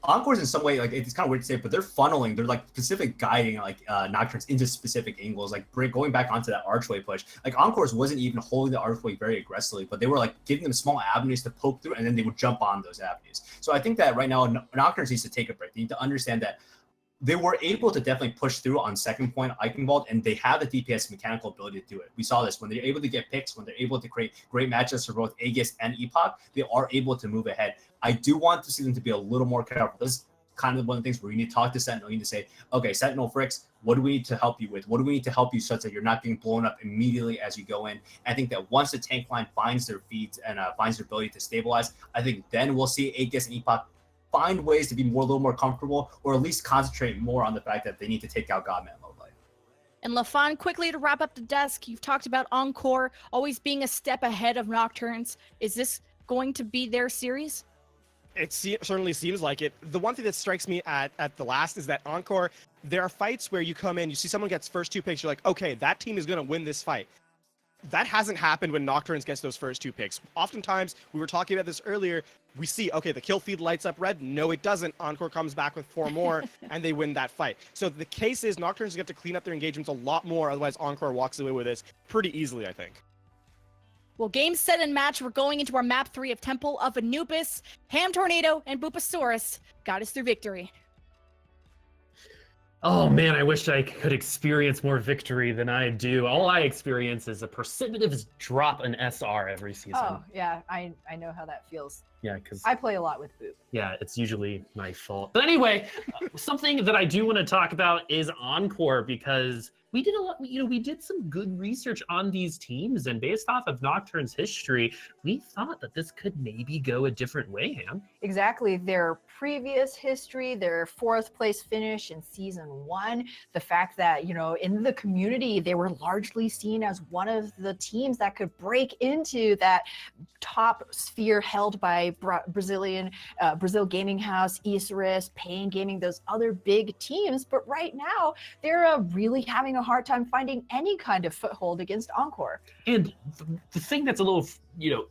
Encore's in some way, like, it's kind of weird to say, but they're funneling, they're like specific guiding Nocturnes into specific angles, like going back onto that archway push. Like Encore's wasn't even holding the archway very aggressively, but they were like giving them small avenues to poke through, and then they would jump on those avenues. So I think that right now Nocturnes needs to take a break. They need to understand that they were able to definitely push through on second point Eichenwald, and they have the DPS mechanical ability to do it. We saw this when they're able to get picks, when they're able to create great matchups for both Aegis and Epoch, they are able to move ahead. I do want to see them to be a little more careful. This is kind of one of the things where you need to talk to Sentinel. You need to say, okay, Sentinel Fricks, what do we need to help you with? What do we need to help you such that you're not getting blown up immediately as you go in? I think that once the tank line finds their feet and finds their ability to stabilize, I think then we'll see Aegis and Epoch find ways to be a little more comfortable, or at least concentrate more on the fact that they need to take out Godman low life. And LaFon, quickly to wrap up the desk, you've talked about Encore always being a step ahead of Nocturnes. Is this going to be their series? It certainly seems like it. The one thing that strikes me at the last is that Encore, there are fights where you come in, you see someone gets first 2 picks, you're like, okay, that team is going to win this fight. That hasn't happened when Nocturnes gets those first 2 picks. Oftentimes, we were talking about this earlier, we see, okay, the kill feed lights up red. No, it doesn't. Encore comes back with 4 more, and they win that fight. So the case is Nocturnes get to clean up their engagements a lot more, otherwise Encore walks away with this pretty easily, I think. Well, game, set, and match. We're going into our map 3 of Temple of Anubis. Ham Tornado and Bupasaurus got us through victory. Oh man, I wish I could experience more victory than I do. All I experience is a precipitous drop in SR every season. Oh, yeah, I know how that feels. Yeah, because I play a lot with Boop. yeah, it's usually my fault. But anyway, something that I do want to talk about is Encore, because we did a lot, we did some good research on these teams, and based off of Nocturne's history, we thought that this could maybe go a different way, Ham. Exactly. Their previous history, their 4th place finish in season 1, the fact that, in the community, they were largely seen as one of the teams that could break into that top sphere held by Brazil Gaming House, Esports, Pain Gaming, those other big teams. But right now, they're really having a hard time finding any kind of foothold against Encore. And the thing that's a little,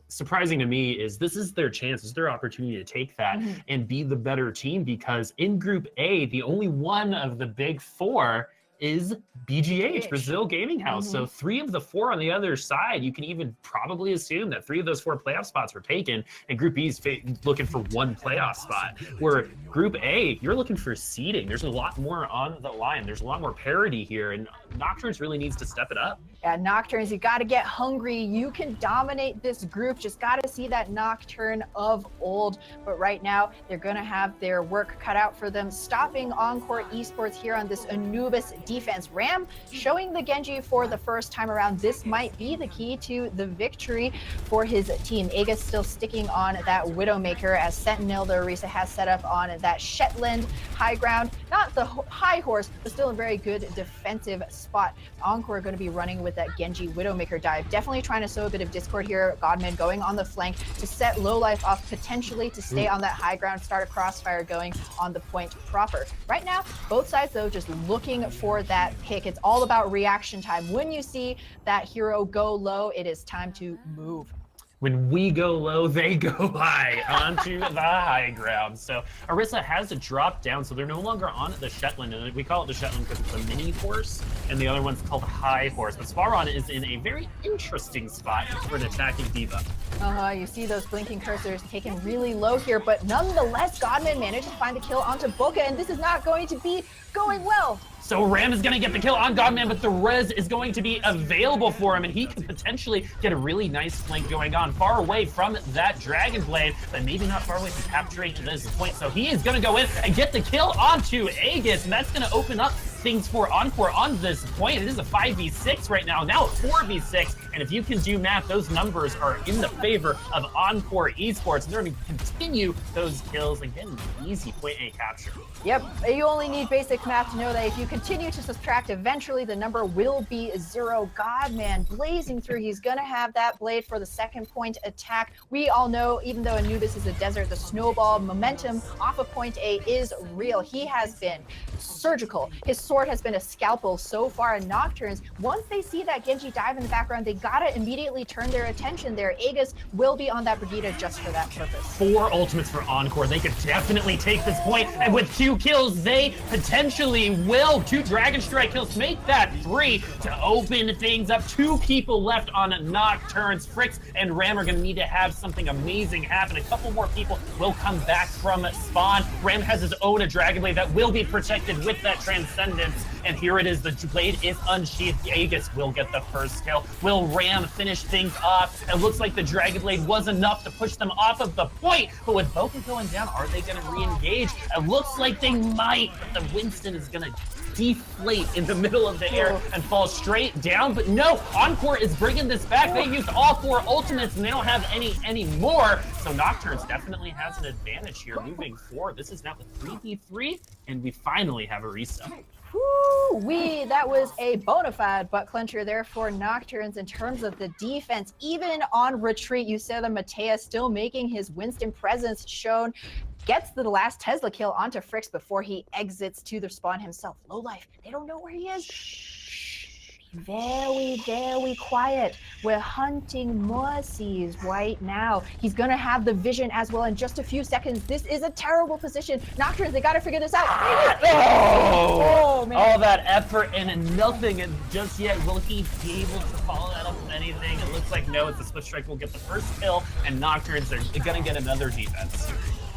surprising to me is this is their chance, this is their opportunity to take that and be the better team, because in Group A, the only one of the big 4 is BGH, Brazil Gaming House. So 3 of the 4 on the other side, you can even probably assume that 3 of those 4 playoff spots were taken, and Group B is looking for 1 playoff spot. Where Group A, you're looking for seeding. There's a lot more on the line. There's a lot more parity here, and Nocturnes really needs to step it up. Yeah, Nocturnes, you got to get hungry. You can dominate this group. Just got to see that Nocturne of old. But right now, they're going to have their work cut out for them, stopping Encore Esports here on this Anubis defense. Ram showing the Genji for the first time around. This might be the key to the victory for his team. Aegis still sticking on that Widowmaker, as Sentinel, the Orisa, has set up on that Shetland high ground. Not the high horse, but still a very good defensive spot. Encore going to be running with that Genji Widowmaker dive. Definitely trying to sow a bit of discord here. Godman going on the flank to set Lowlife off, potentially to stay on that high ground, start a crossfire going on the point proper. Right now, both sides, though, just looking for that pick. It's all about reaction time. When you see that hero go low, it is time to move. When we go low, they go high onto the high ground. So Orisa has to drop down, so they're no longer on the Shetland, and we call it the Shetland because it's a mini horse, and the other one's called High Horse. But Svaron is in a very interesting spot for an attacking diva. You see those blinking cursors taken really low here, but nonetheless, Godman managed to find the kill onto Boca, and this is not going to be going well. So Ram is going to get the kill on Godman, but the res is going to be available for him, and he can potentially get a really nice flank going on far away from that Dragon Blade, but maybe not far away from capturing this point. So he is going to go in and get the kill onto Aegis, and that's going to open up things for Encore on this point. It is a 5v6 right now, a 4v6, and if you can do math, those numbers are in the favor of Encore Esports, and they're going to continue those kills and get an easy point A capture. Yep, you only need basic math to know that if you continue to subtract, eventually the number will be 0. Godman blazing through. He's going to have that blade for the second point attack. We all know, even though Anubis is a desert, the snowball momentum off of point A is real. He has been surgical. His sword has been a scalpel so far. And Nocturnes, once they see that Genji dive in the background, they got to immediately turn their attention there. Aegis will be on that Brigitte just for that purpose. 4 ultimates for Encore. They could definitely take this point, and with 2 kills, they potentially will. 2 Dragon Strike kills, make that 3 to open things up. 2 people left on Nocturnes. Fricks and Ram are going to need to have something amazing happen. A couple more people will come back from spawn. Ram has his own Dragon Blade that will be protected with that Transcendence. And here it is. The blade is unsheathed. Aegis will get the first kill. Will Ram finish things off? It looks like the Dragon Blade was enough to push them off of the point. But with Boca going down, are they going to re-engage? It looks like they might, but the Winston is going to deflate in the middle of the air and fall straight down. But no, Encore is bringing this back. They used all 4 ultimates and they don't have any more. So Nocturnes definitely has an advantage here moving forward. This is now the 3v3, and we finally have a reset. Woo-wee, that was a bona fide butt clencher there for Nocturnes in terms of the defense. Even on retreat, you said that Matea still making his Winston presence shown. Gets the last Tesla kill onto Fricks before he exits to the spawn himself. Low life, they don't know where he is. Very, very quiet. We're hunting Morsies right now. He's gonna have the vision as well in just a few seconds. This is a terrible position. Nocturnes, they gotta figure this out. Oh, man. All that effort and nothing, and just yet, will he be able to follow that up with anything? It looks like no, it's the Split Strike will get the first kill, and Nocturnes are gonna get another defense.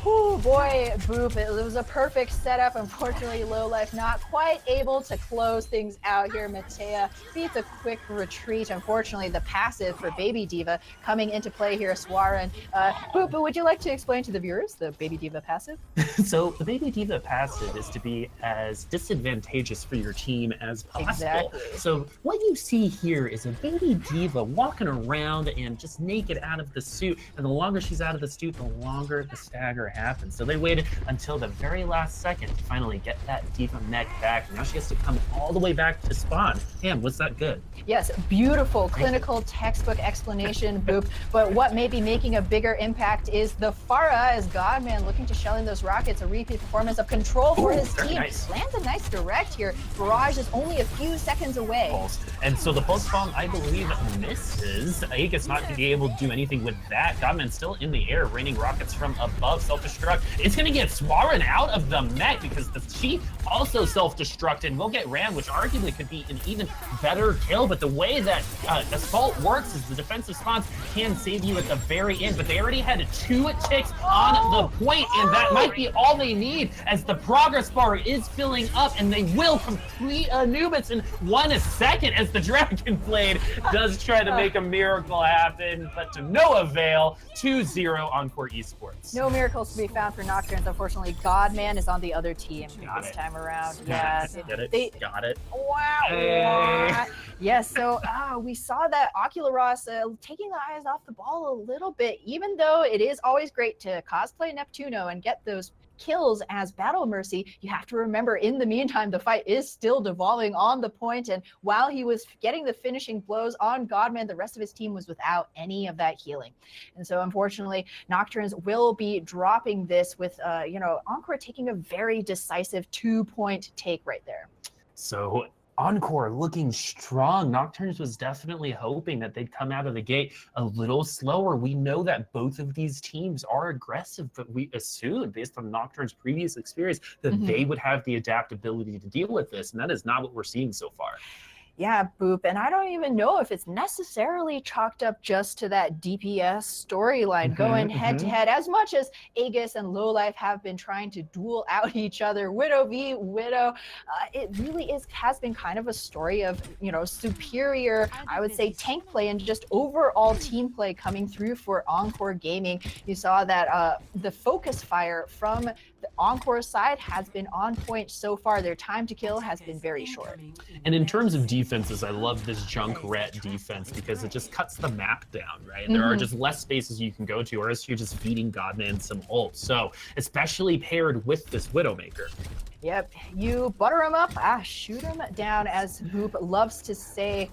Oh boy, Boop, it was a perfect setup. Unfortunately, Lowlife not quite able to close things out here. Matea beats a quick retreat. Unfortunately, the passive for Baby Diva coming into play here, Swaran. Boop, would you like to explain to the viewers the Baby Diva passive? So the Baby Diva passive is to be as disadvantageous for your team as possible. Exactly. So what you see here is a Baby Diva walking around and just naked out of the suit. And the longer she's out of the suit, the longer the stagger happens. So they waited until the very last second to finally get that Diva mech back. Now she has to come all the way back to spawn. Damn, was that good? Yes, beautiful clinical textbook explanation, Boop. But what may be making a bigger impact is the Pharah as Godman looking to shell in those rockets. A repeat performance of control for his team. Nice. Lands a nice direct here. Barrage is only a few seconds away. Pulse. And so the pulse bomb, I believe, misses. Aegis not going to be able to do anything with that. Godman still in the air, raining rockets from above. Self-destruct. It's going to get Swaran out of the mech because she also self-destructed. We'll get Ram, which arguably could be an even better kill. But the way that Assault works is the defensive spawns can save you at the very end. But they already had 2 ticks on the point, and that might be all they need as the progress bar is filling up, and they will complete Anubis in 1 second as the Dragon Blade does try to make a miracle happen, but to no avail. 2-0 Encore Esports. No miracles to be found for Nocturns. Unfortunately, Godman is on the other team this time around. Yeah, Get it? Got it. Wow. Hey. Yes, so we saw that Oculoros taking the eyes off the ball a little bit, even though it is always great to cosplay Neptuno and get those kills as Battle Mercy. You have to remember, in the meantime, the fight is still devolving on the point, and while he was getting the finishing blows on Godman, the rest of his team was without any of that healing. And so unfortunately, Nocturnes will be dropping this with Encore taking a very decisive 2-point take right there. So Encore looking strong. Nocturnes was definitely hoping that they'd come out of the gate a little slower. We know that both of these teams are aggressive, but we assumed, based on Nocturnes' previous experience, that they would have the adaptability to deal with this, and that is not what we're seeing so far. Yeah, Boop, and I don't even know if it's necessarily chalked up just to that DPS storyline going head-to-head, as much as Aegis and Lowlife have been trying to duel out each other, Widow v Widow. It really has been kind of a story of, superior, I would say, tank play and just overall team play coming through for Encore Gaming. You saw that the focus fire from the Encore side has been on point so far. Their time to kill has been very short. And in terms of defenses, I love this Junkrat defense because it just cuts the map down, right? There are just less spaces you can go to, or else you're just feeding Godman some ult. So, especially paired with this Widowmaker. Yep, you butter him up, shoot him down, as Boop loves to say.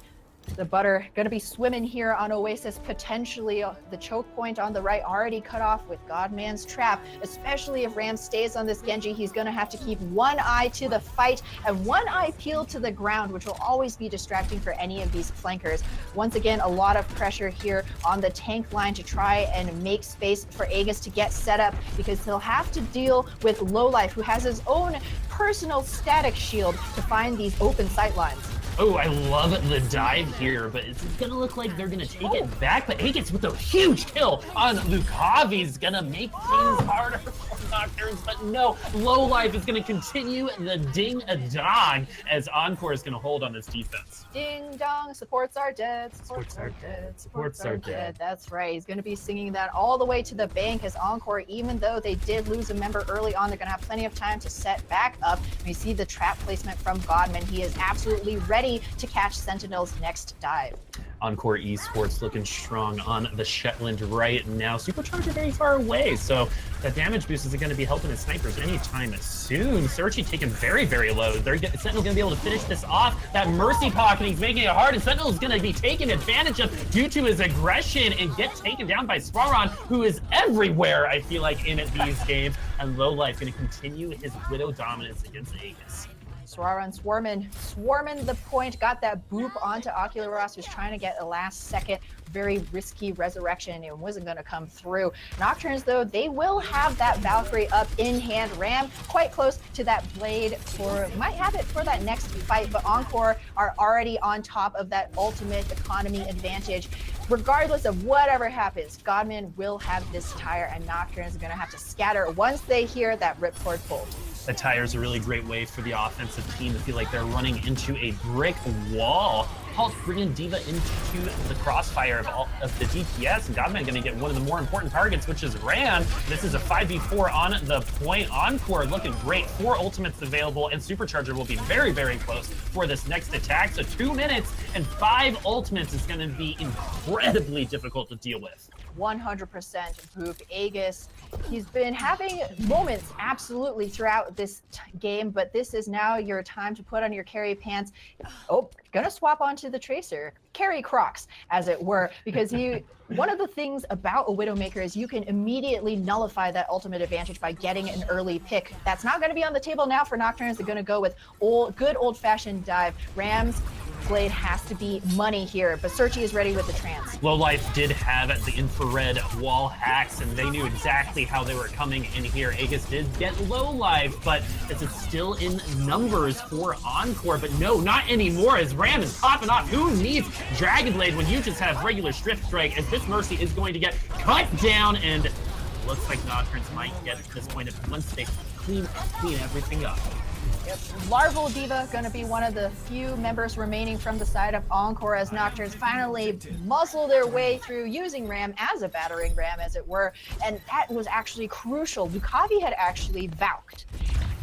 The butter going to be swimming here on Oasis, potentially the choke point on the right already cut off with Godman's trap, especially if Ram stays on this Genji. He's going to have to keep one eye to the fight and one eye peeled to the ground, which will always be distracting for any of these flankers. Once again, a lot of pressure here on the tank line to try and make space for Aegis to get set up, because he'll have to deal with Lowlife, who has his own personal static shield to find these open sight lines. Oh, I love the dive here, but it's gonna look like they're gonna take it back. But Aegis with a huge kill on Lukavi is gonna make things harder for Nocturnes. But no, Lowlife is gonna continue the ding-a-dong as Encore is gonna hold on this defense. Ding dong, supports are dead, supports are dead, supports are dead. That's right. He's going to be singing that all the way to the bank, as Encore, even though they did lose a member early on, they're going to have plenty of time to set back up. We see the trap placement from Godman. He is absolutely ready to catch Sentinel's next dive. Encore Esports looking strong on the Shetland right now. Supercharger very far away, so that damage boost isn't going to be helping his snipers anytime soon. Searchy taken very, very low. Sentinel's going to be able to finish this off. That Mercy pocketing is making it hard, and Sentinel's going to be taken advantage of due to his aggression and get taken down by Swaran, who is everywhere, I feel like, in these games. And Lowlife going to continue his Widow dominance against Aegis. Swaran swarming the point, got that boop onto Oculoros, who's trying to get a last second, very risky resurrection. It wasn't going to come through. Nocturnes, though, they will have that Valkyrie up in hand. Ram quite close to that blade, might have it for that next fight, but Encore are already on top of that ultimate economy advantage. regardless of whatever happens, Godman will have this tire, and Nocturnes are going to have to scatter once they hear that ripcord pull. The tire's a really great way for the offensive team to feel like they're running into a brick wall. Paul's bringing D.Va into the crossfire of the DPS, and Godman going to get one of the more important targets, which is Ram. This is a 5v4 on the point. Encore looking great. 4 ultimates available, and Supercharger will be very, very close for this next attack. So 2 minutes and 5 ultimates is going to be incredibly difficult to deal with. 100% Boop. Aegis, he's been having moments absolutely throughout this game, but this is now your time to put on your carry pants. Oh, gonna swap onto the Tracer. Carry Crocs, as it were, because one of the things about a Widowmaker is you can immediately nullify that ultimate advantage by getting an early pick. That's not going to be on the table now for Nocturnes. They're going to go with good old-fashioned dive. Ram's Blade has to be money here, but Searchy is ready with the trance. Lowlife did have the infrared wall hacks, and they knew exactly how they were coming in here. Aegis did get Lowlife, but this is still in numbers for Encore. But no, not anymore, as Ram is popping off. Who needs Dragon Blade when you just have regular Strift Strike, as this Mercy is going to get cut down, and looks like Nocturnes might get at this point once they clean everything up. Yep. Larval D.Va going to be one of the few members remaining from the side of Encore, as Nocturnes finally muzzle their way through using Ram as a battering ram, as it were. And that was actually crucial. Lukavi had actually Valked,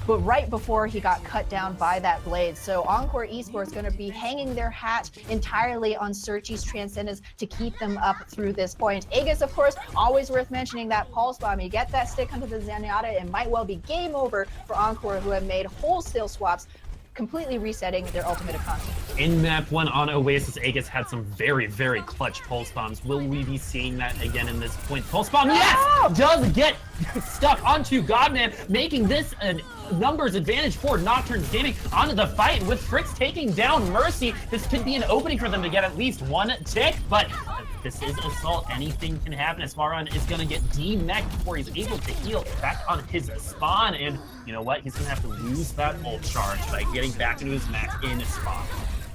but right before he got cut down by that blade. So Encore Esports going to be hanging their hat entirely on Searchy's Transcendence to keep them up through this point. Aegis, of course, always worth mentioning that Pulse Bomb. You get that stick onto the Zenyatta, it might well be game over for Encore, who have made wholesale swaps, completely resetting their ultimate economy. In map 1 on Oasis, Aegis had some very, very clutch Pulse Bombs. Will we be seeing that again in this point? Pulse Bomb, yes! Does get stuck onto Godman, making this a numbers advantage for Nocturnes Gaming onto the fight, with Fricks taking down Mercy. This could be an opening for them to get at least 1 tick, but this is Assault. Anything can happen. Asmaran is going to get D-mech before he's able to heal back on his spawn, and you know what? He's going to have to lose that ult charge by getting back into his mech in his spawn.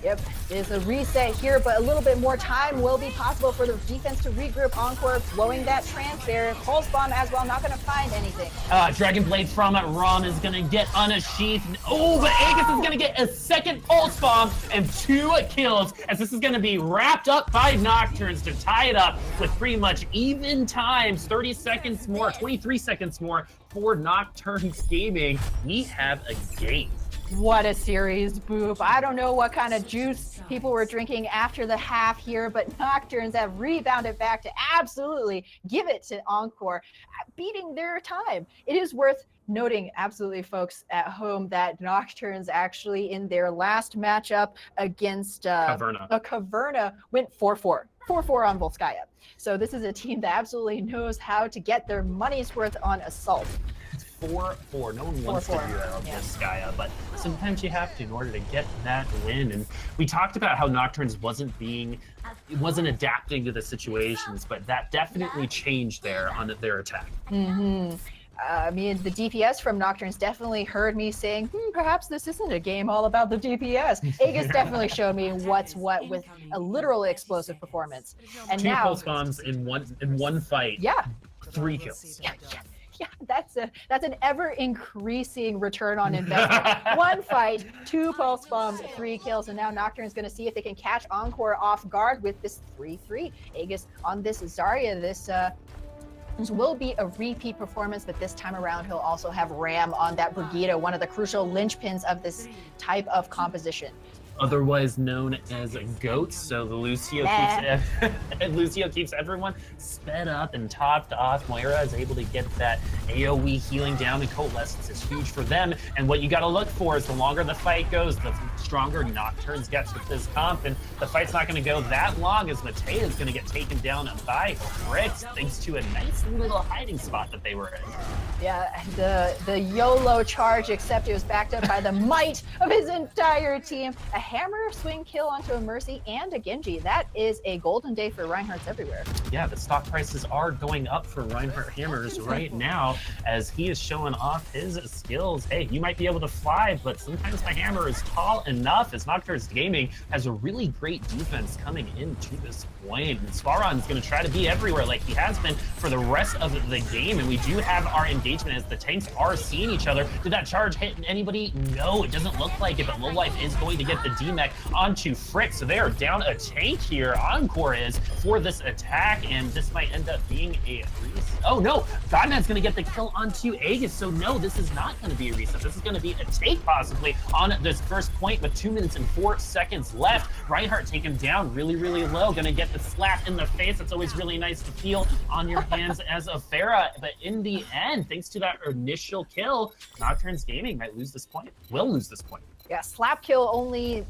Yep, there's a reset here, but a little bit more time will be possible for the defense to regroup. Encore blowing that transfer. Pulse Bomb as well, not going to find anything. Dragon Blade from Rom is going to get unsheathed. Oh, but Aegis is going to get a second Pulse Bomb and 2 kills, as this is going to be wrapped up by Nocturnes to tie it up with pretty much even times. 30 seconds more, 23 seconds more for Nocturnes Gaming. We have a game. What a series, Boop. I don't know what kind of juice people were drinking after the half here, but Nocturnes have rebounded back to absolutely give it to Encore, beating their time. It is worth noting, absolutely, folks at home, that Nocturnes actually in their last matchup against Caverna went 4-4. 4-4 on Volskaya. So this is a team that absolutely knows how to get their money's worth on Assault. 4-4. No one wants to do that on Volskaya, but sometimes you have to in order to get that win. And we talked about how Nocturnes wasn't adapting to the situations, but that definitely changed there on their attack. I mean, the DPS from Nocturnes definitely heard me saying, perhaps this isn't a game all about the DPS. Aegis definitely showed me what's what with a literal explosive performance. And 2 now, Pulse Bombs in one fight. Yeah. 3 kills. Yeah, that's an ever increasing return on investment. 1 fight, 2 Pulse Bombs, 3 kills, and now Nocturne's going to see if they can catch Encore off guard with this 3-3. Aegis on this Zarya, this will be a repeat performance, but this time around he'll also have Ram on that Brigitte, one of the crucial linchpins of this type of composition. Otherwise known as goats, so the Lucio keeps everyone sped up and topped off. Moira is able to get that AoE healing down, and Coalescence is huge for them. And what you got to look for is the longer the fight goes, the stronger Nocturnes gets with this comp, and the fight's not going to go that long, as Mattea is going to get taken down by Fricks thanks to a nice little hiding spot that they were in. Yeah, the YOLO charge, except it was backed up by the might of his entire team. A hammer swing kill onto a Mercy and a Genji. That is a golden day for Reinhardt's everywhere. Yeah, the stock prices are going up for Reinhardt hammers right now as he is showing off his skills. Hey, you might be able to fly, but sometimes my hammer is tall enough, as Nocturns Gaming has a really great defense coming into this point. And Svaron's going to try to be everywhere like he has been for the rest of the game, and we do have our engagement as the tanks are seeing each other. Did that charge hit anybody? No, it doesn't look like it, but Lowlife is going to get the D-Mech onto Frick, so they are down a tank here. Encore is for this attack, and this might end up being a reset. Oh no, Godman's going to get the kill onto Aegis, so no, this is not going to be a reset. This is going to be a take possibly on this first point with 2 minutes and 4 seconds left. Reinhardt take him down really, really low, going to get the slap in the face. It's always really nice to feel on your hands as a Pharah, but in the end, thanks to that initial kill, Nocturns Gaming might lose this point, will lose this point. Yeah, slap kill only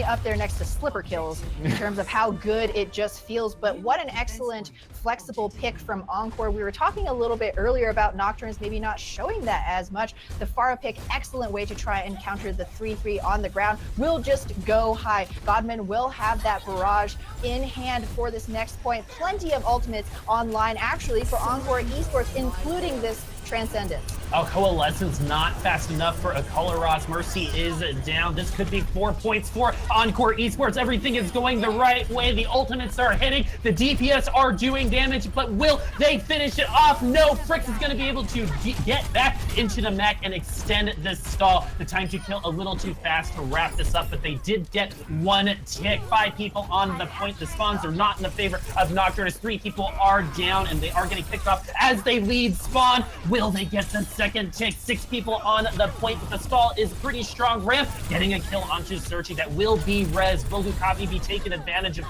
up there next to slipper kills in terms of how good it just feels. But what an excellent flexible pick from Encore. We were talking a little bit earlier about Nocturns maybe not showing that as much. The Pharah pick, excellent way to try and counter the 3-3 on the ground. Will just go high. Godman will have that barrage in hand for this next point. Plenty of ultimates online actually for Encore Esports, including this Transcendence. Oh, Coalescence not fast enough for a Coloros. Mercy is down. This could be 4 points for Encore Esports. Everything is going the right way. The ultimates are hitting. The DPS are doing damage, but will they finish it off? No, Frix is going to be able to get back into the mech and extend this stall. The time to kill a little too fast to wrap this up, but they did get 1 tick. 5 people on the point. The spawns are not in the favor of Nocturnes. 3 people are down, and they are getting picked off as they lead spawn. Will they get the second tick? 6 people on the point, but the stall is pretty strong. Ramp getting a kill onto Searchy that will be res. Will Lukavi be taken advantage of?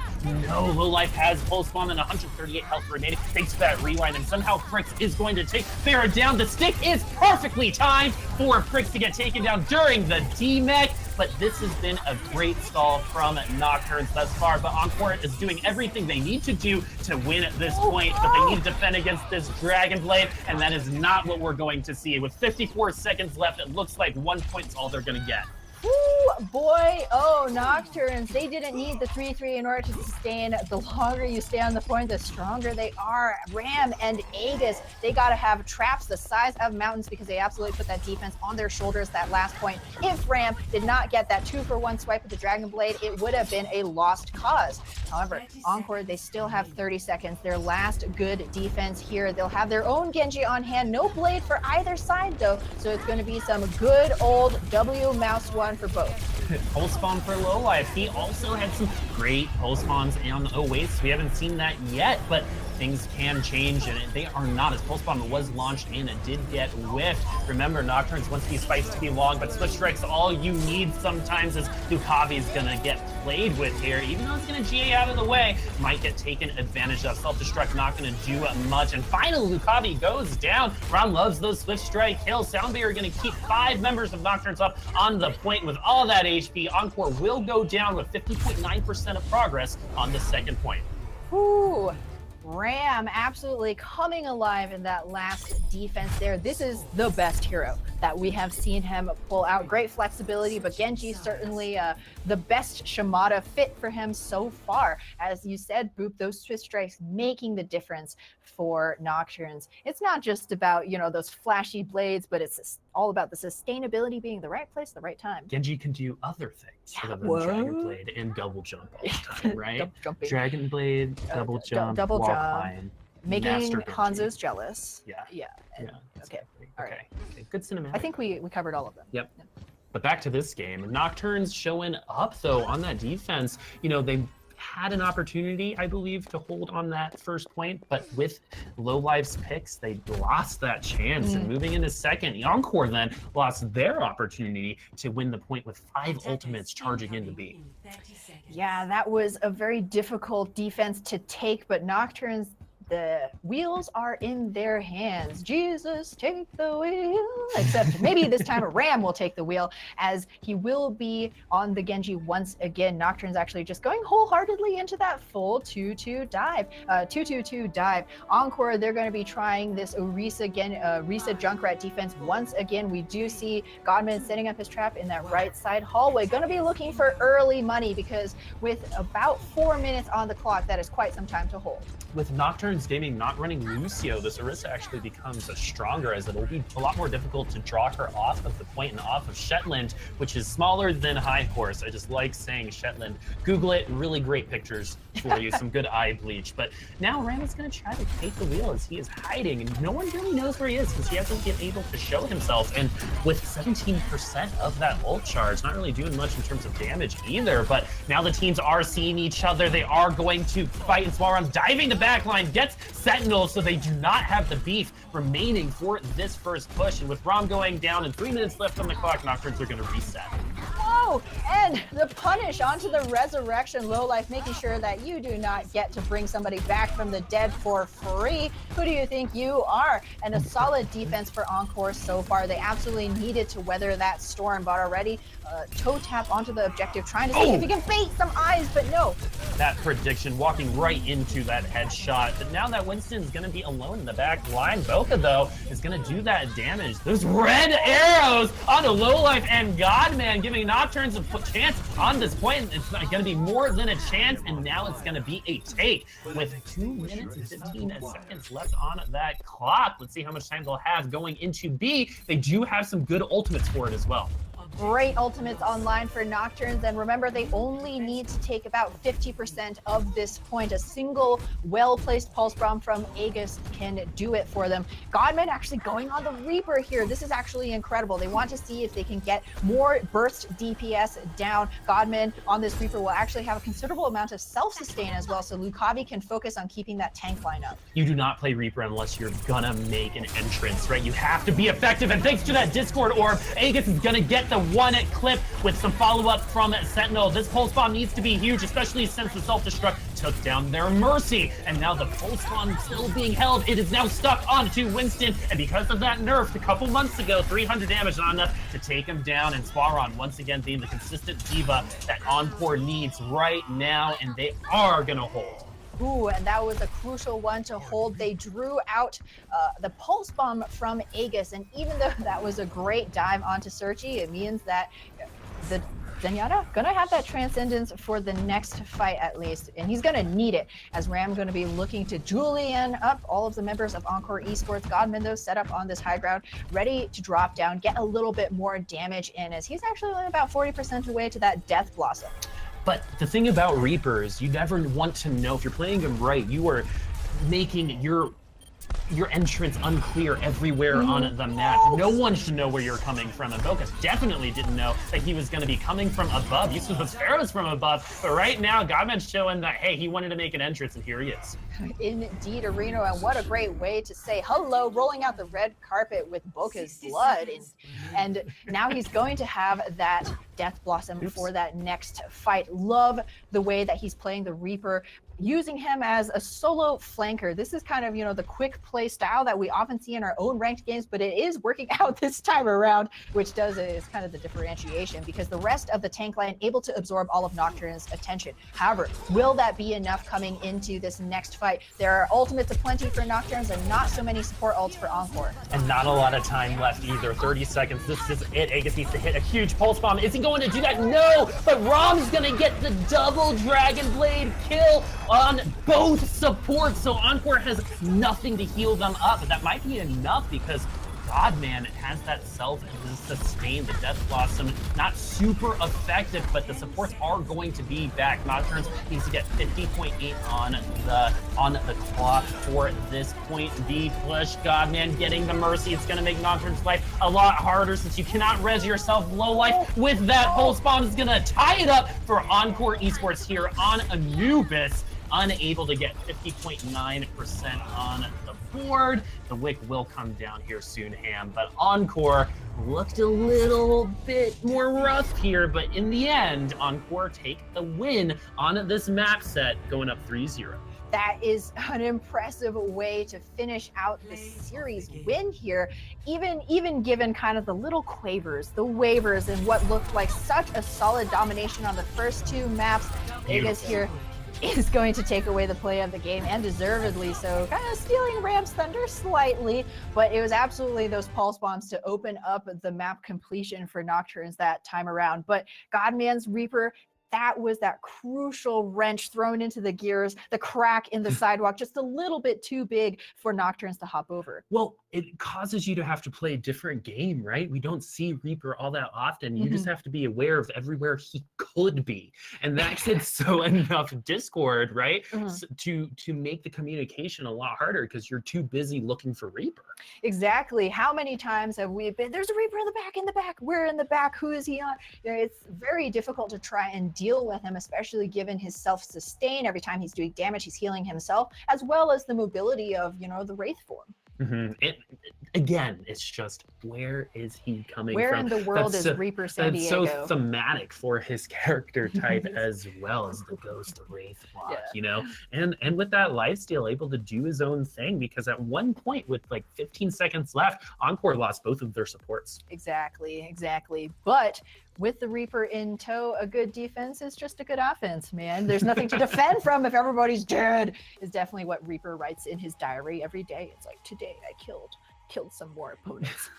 No, Lowlife has full spawn and 138 health remaining thanks to that rewind, and somehow Frix is going to take Pharah down. The stick is perfectly timed for Frix to get taken down during the D-Mech, but this has been a great stall from Nocturnes thus far. But Encore is doing everything they need to do to win at this point, but they need to defend against this Dragon Blade, and that is not what we're going to see. With 54 seconds left, it looks like 1 point is all they're going to get. Ooh, boy, oh, Nocturnes, they didn't need the 3-3 in order to sustain. The longer you stay on the point, the stronger they are. Ram and Aegis, they got to have traps the size of mountains because they absolutely put that defense on their shoulders that last point. If Ram did not get that 2-for-1 swipe with the Dragon Blade, it would have been a lost cause. However, Encore, they still have 30 seconds. Their last good defense here. They'll have their own Genji on hand. No blade for either side, though, so it's going to be some good old W mouse 1 for both. Pulse spawn for Lowlife. He also had some great pulse spawns on Oasis. We haven't seen that yet, but things can change, and they are not, as pulse spawn was launched and it did get whiffed. Remember, Nocturnes wants these fights to be long, but Switch Strike's all you need sometimes, as Lukavi's gonna get played with here. Even though it's gonna GA out of the way, might get taken advantage of. Self-destruct not gonna do much, and finally Lukavi goes down. Ron loves those Swift Strike kills. Soundbarrier gonna keep 5 members of Nocturnes up on the point with all that HP. Encore will go down with 50.9% of progress on the second point. Ooh. Ram absolutely coming alive in that last defense there. This is the best hero that we have seen him pull out. Great flexibility, but Genji certainly the best Shimada fit for him so far. As you said, Boop, those Swift Strikes making the difference for Nocturnes. It's not just about, you know, those flashy blades, but it's all about the sustainability, being the right place, the right time. Genji can do other things other than Dragon Blade and double jump all the time, right? Dragon Blade, double jump, double wall jump, climb, making Master Hanzo's Genji. jealous. Yeah. Yeah. Yeah. Okay. All right. Okay. Good cinematic. I think we covered all of them. Yep. But back to this game. Nocturnes showing up, though, on that defense. You know, they had an opportunity, I believe, to hold on that first point, but with Lowlife's picks, they lost that chance. And moving into second, Encore then lost their opportunity to win the point with 5 ultimates charging into B. Yeah, that was a very difficult defense to take, but Nocturnes the wheels are in their hands. Jesus, take the wheel. Except maybe this time Ram will take the wheel, as he will be on the Genji once again. Nocturnes actually just going wholeheartedly into that full 2-2 dive. 2-2-2 dive. Encore, they're going to be trying this Orisa Junkrat defense once again. We do see Godman setting up his trap in that right side hallway. Going to be looking for early money, because with about 4 minutes on the clock, that is quite some time to hold. With Nocturnes Gaming not running Lucio, this Orisa actually becomes stronger, as it'll be a lot more difficult to draw her off of the point and off of Shetland, which is smaller than High Horse. I just like saying Shetland. Google it, really great pictures for you, some good eye bleach. But now Ram is going to try to take the wheel, as he is hiding, and no one really knows where he is, because he hasn't been able to show himself. And with 17% of that ult charge, not really doing much in terms of damage either. But now the teams are seeing each other. They are going to fight, and Swarron's diving the backline, gets Sentinel, so they do not have the beef remaining for this first push. And with Rom going down and 3 minutes left on the clock, Nocturnes are going to reset. Oh, and the punish onto the resurrection lowlife, making sure that you do not get to bring somebody back from the dead for free. Who do you think you are? And a solid defense for Encore so far. They absolutely needed to weather that storm, but already toe tap onto the objective, trying to see if he can bait some eyes, but no. That prediction, walking right into that headshot. But now that Winston's going to be alone in the back line, Boca, though, is going to do that damage. Those red arrows onto lowlife, and Godman giving Nocturnes a chance on this point. It's going to be more than a chance, and now it's going to be a take with 2 minutes and 15 seconds left on that clock. Let's see how much time they'll have going into B. They do have some good ultimates for it as well. Great ultimates online for Nocturnes, and remember, they only need to take about 50% of this point. A single well-placed pulse bomb from Aegis can do it for them. Godman actually going on the Reaper here. This is actually incredible. They want to see if they can get more burst DPS down. Godman on this Reaper will actually have a considerable amount of self-sustain as well, so Lukavi can focus on keeping that tank line up. You do not play Reaper unless you're gonna make an entrance, right? You have to be effective, and thanks to that Discord orb, Aegis is gonna get the one clip with some follow-up from Sentinel. This pulse bomb needs to be huge, especially since the self-destruct took down their Mercy, and now the pulse bomb still being held. It is now stuck onto Winston, and because of that nerf a couple months ago, 300 damage, not enough to take him down. And Swarron once again being the consistent diva that Encore needs right now, and they are gonna hold. Ooh, and that was a crucial one to hold. They drew out the pulse bomb from Aegis, and even though that was a great dive onto Searchy, it means that the Zenyatta gonna have that transcendence for the next fight at least, and he's gonna need it, as Ram gonna be looking to Julian up all of the members of Encore Esports. Godman, though, set up on this high ground, ready to drop down, get a little bit more damage in, as he's actually only about 40% away to that Death Blossom. But the thing about Reapers, you never want to know if you're playing them right. You are making your entrance unclear everywhere on the map. No one should know where you're coming from, and Boca definitely didn't know that he was going to be coming from above. You suppose Pharaoh's from above, but right now Godman's showing that, hey, he wanted to make an entrance, and here he is. Indeed, Areno, and what a great way to say hello, rolling out the red carpet with Boca's blood. And now he's going to have that Death Blossom for that next fight. Love the way that he's playing the Reaper, using him as a solo flanker. This is kind of, you know, the quick play style that we often see in our own ranked games, but it is working out this time around, which is kind of the differentiation, because the rest of the tank line able to absorb all of Nocturne's attention. However, will that be enough coming into this next fight? There are ultimates aplenty for Nocturnes and not so many support ults for Encore. And not a lot of time left either. 30 seconds. This is it. Aegis needs to hit a huge pulse bomb. Is he going to do that? No! But Rom's going to get the double Dragon Blade kill on both supports. So Encore has nothing to heal them up. But that might be enough, because Godman has that self-sustain. The Death Blossom, not super effective, but the supports are going to be back. Nocturnes needs to get 50.8 on the clock for this point B push. Godman getting the Mercy. It's going to make Nocturne's life a lot harder, since you cannot res yourself low life with that pulse bomb. Is going to tie it up for Encore Esports here on Anubis. Unable to get 50.9% on the board. The wick will come down here soon, Ham, but Encore looked a little bit more rough here, but in the end, Encore take the win on this map set, going up 3-0. that is an impressive way to finish out the series win here, even given kind of the little quavers, the waivers, and what looked like such a solid domination on the first 2 maps. Vegas here is going to take away the play of the game, and deservedly so, kind of stealing Ram's thunder slightly, but it was absolutely those pulse bombs to open up the map completion for Nocturns that time around. But Godman's Reaper, that was that crucial wrench thrown into the gears, the crack in the sidewalk, just a little bit too big for Nocturns to hop over. Well, it causes you to have to play a different game, right? We don't see Reaper all that often. You just have to be aware of everywhere he could be. And that could sow enough discord, right? To make the communication a lot harder because you're too busy looking for Reaper. Exactly. How many times have we been, there's a Reaper in the back, we're in the back, who is he on? You know, it's very difficult to try and deal with him, especially given his self-sustain. Every time he's doing damage, he's healing himself, as well as the mobility of, you know, the Wraith form. Again, it's just, where is he coming Where from? in the world is Reaper San Diego? That's so thematic for his character type as well as the Ghost Wraith block, you know? And with that lifesteal, able to do his own thing, because at one point with like 15 seconds left, Encore lost both of their supports. Exactly. But with the Reaper in tow, a good defense is just a good offense, man. There's nothing to defend from if everybody's dead, is definitely what Reaper writes in his diary every day. It's like, today I killed some more opponents.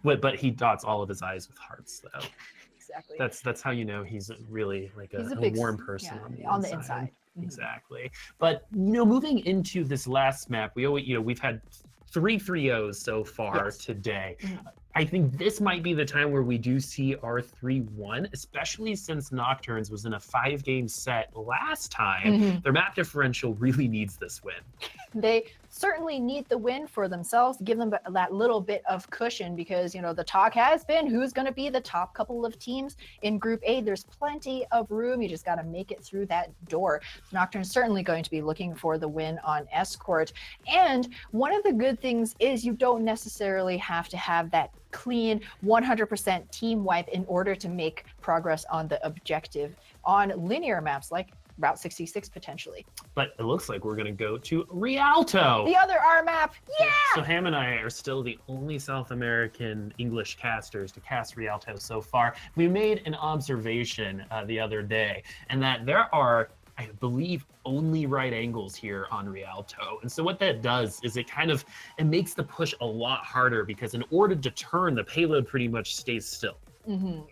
But he dots all of his eyes with hearts, though. Exactly. That's how you know he's really like a big, warm person on the inside. Exactly. But you know, moving into this last map, we've had 3 3-0s so far today. I think this might be the time where we do see our 3-1, especially since Nocturns was in a 5-game set last time. Their map differential really needs this win. They certainly need the win for themselves, to give them that little bit of cushion, because, you know, the talk has been who's going to be the top couple of teams in Group A. There's plenty of room. You just got to make it through that door. So Nocturne's certainly going to be looking for the win on Escort. And one of the good things is you don't necessarily have to have that clean 100% team wipe in order to make progress on the objective on linear maps like Route 66 potentially. But it looks like we're going to go to Rialto. The other R map. Yeah! So Ham and I are still the only South American English casters to cast Rialto so far. We made an observation the other day, and that there are, I believe, only right angles here on Rialto. And so what that does is it makes the push a lot harder, because in order to turn, the payload pretty much stays still.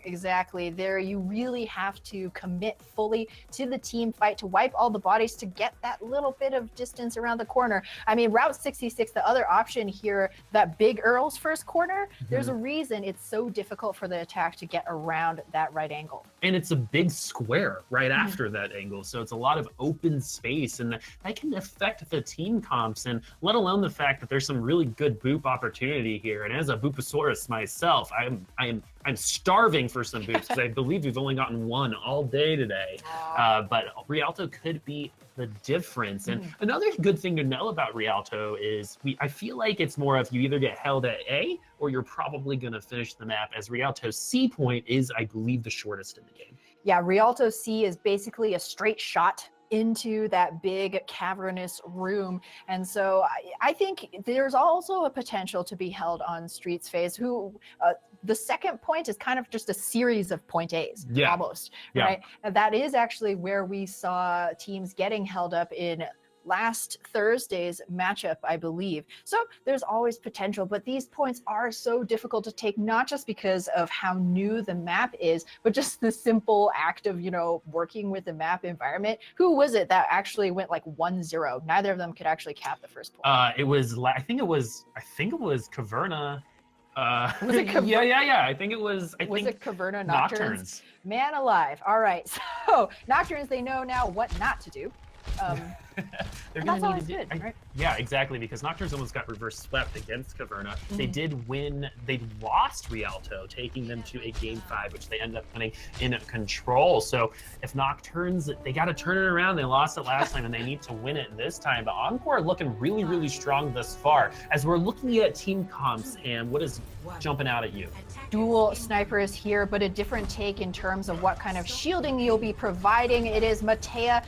Exactly. There, you really have to commit fully to the team fight to wipe all the bodies to get that little bit of distance around the corner. I mean, Route 66, the other option here, that Big Earl's first corner, there's a reason it's so difficult for the attack to get around that right angle. And it's a big square right after that angle, so it's a lot of open space, and that can affect the team comps, and let alone the fact that there's some really good boop opportunity here. And as a booposaurus myself, I'm starving for some boops, because I believe we've only gotten one all day today. But Rialto could be the difference. And another good thing to know about Rialto is I feel like it's more of you either get held at A or you're probably going to finish the map, as Rialto's C point is, I believe, the shortest in the game. Yeah, Rialto C is basically a straight shot into that big cavernous room. And so I think there's also a potential to be held on Streets phase, who the second point is kind of just a series of point A's, almost, right? And that is actually where we saw teams getting held up in last Thursday's matchup, I believe. So there's always potential, but these points are so difficult to take, not just because of how new the map is, but just the simple act of, you know, working with the map environment. Who was it that actually went like 1-0? Neither of them could actually cap the first point. I think it was Caverna. Was it Caverna? Yeah. I think it was. Was it Caverna Nocturns? Man alive. All right. So Nocturns, they know now what not to do. They're that's gonna always need to good, right? Yeah, exactly, because Nocturnes almost got reverse swept against Caverna. They did win. They lost Rialto, taking them to a game 5, which they ended up winning in control. So if Nocturnes, they got to turn it around. They lost it last time, and they need to win it this time. But Encore looking really, really strong thus far. As we're looking at team comps, and what is jumping out at you? Dual snipers here, but a different take in terms of what kind of shielding you'll be providing. It is Matea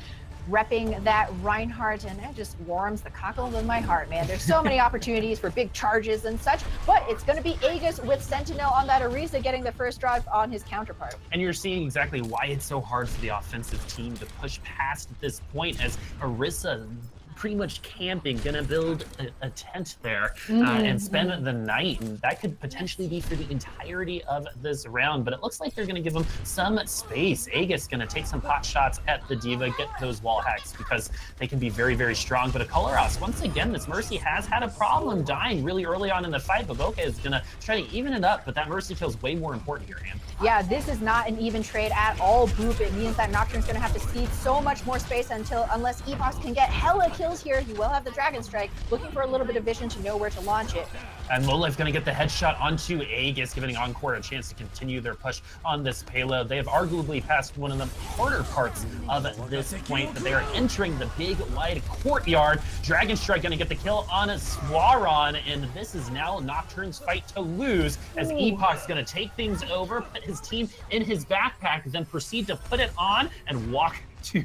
repping that Reinhardt, and it just warms the cockles of my heart, man. There's so many opportunities for big charges and such, but it's going to be Aegis with Sentinel on that Orisa getting the first drive on his counterpart. And you're seeing exactly why it's so hard for the offensive team to push past this point, as Orisa pretty much camping, gonna build a tent there and spend the night, and that could potentially be for the entirety of this round, but it looks like they're gonna give them some space. Aegis gonna take some pot shots at the D.Va, get those wall hacks because they can be very, very strong, but a Coloros, once again, this Mercy has had a problem dying really early on in the fight, but Boca is gonna try to even it up, but that Mercy kill is way more important here, Ann. Yeah, this is not an even trade at all, Boop. It means that Nocturn's gonna have to cede so much more space unless Epox can get hella kills here. He will have the Dragon Strike, looking for a little bit of vision to know where to launch it. And Lowlife's going to get the headshot onto Aegis, giving Encore a chance to continue their push on this payload. They have arguably passed one of the harder parts of this point, but they are entering the big wide courtyard. Dragon Strike going to get the kill on Swaron, and this is now Nocturne's fight to lose, as Epoch's going to take things over, put his team in his backpack, then proceed to put it on and walk to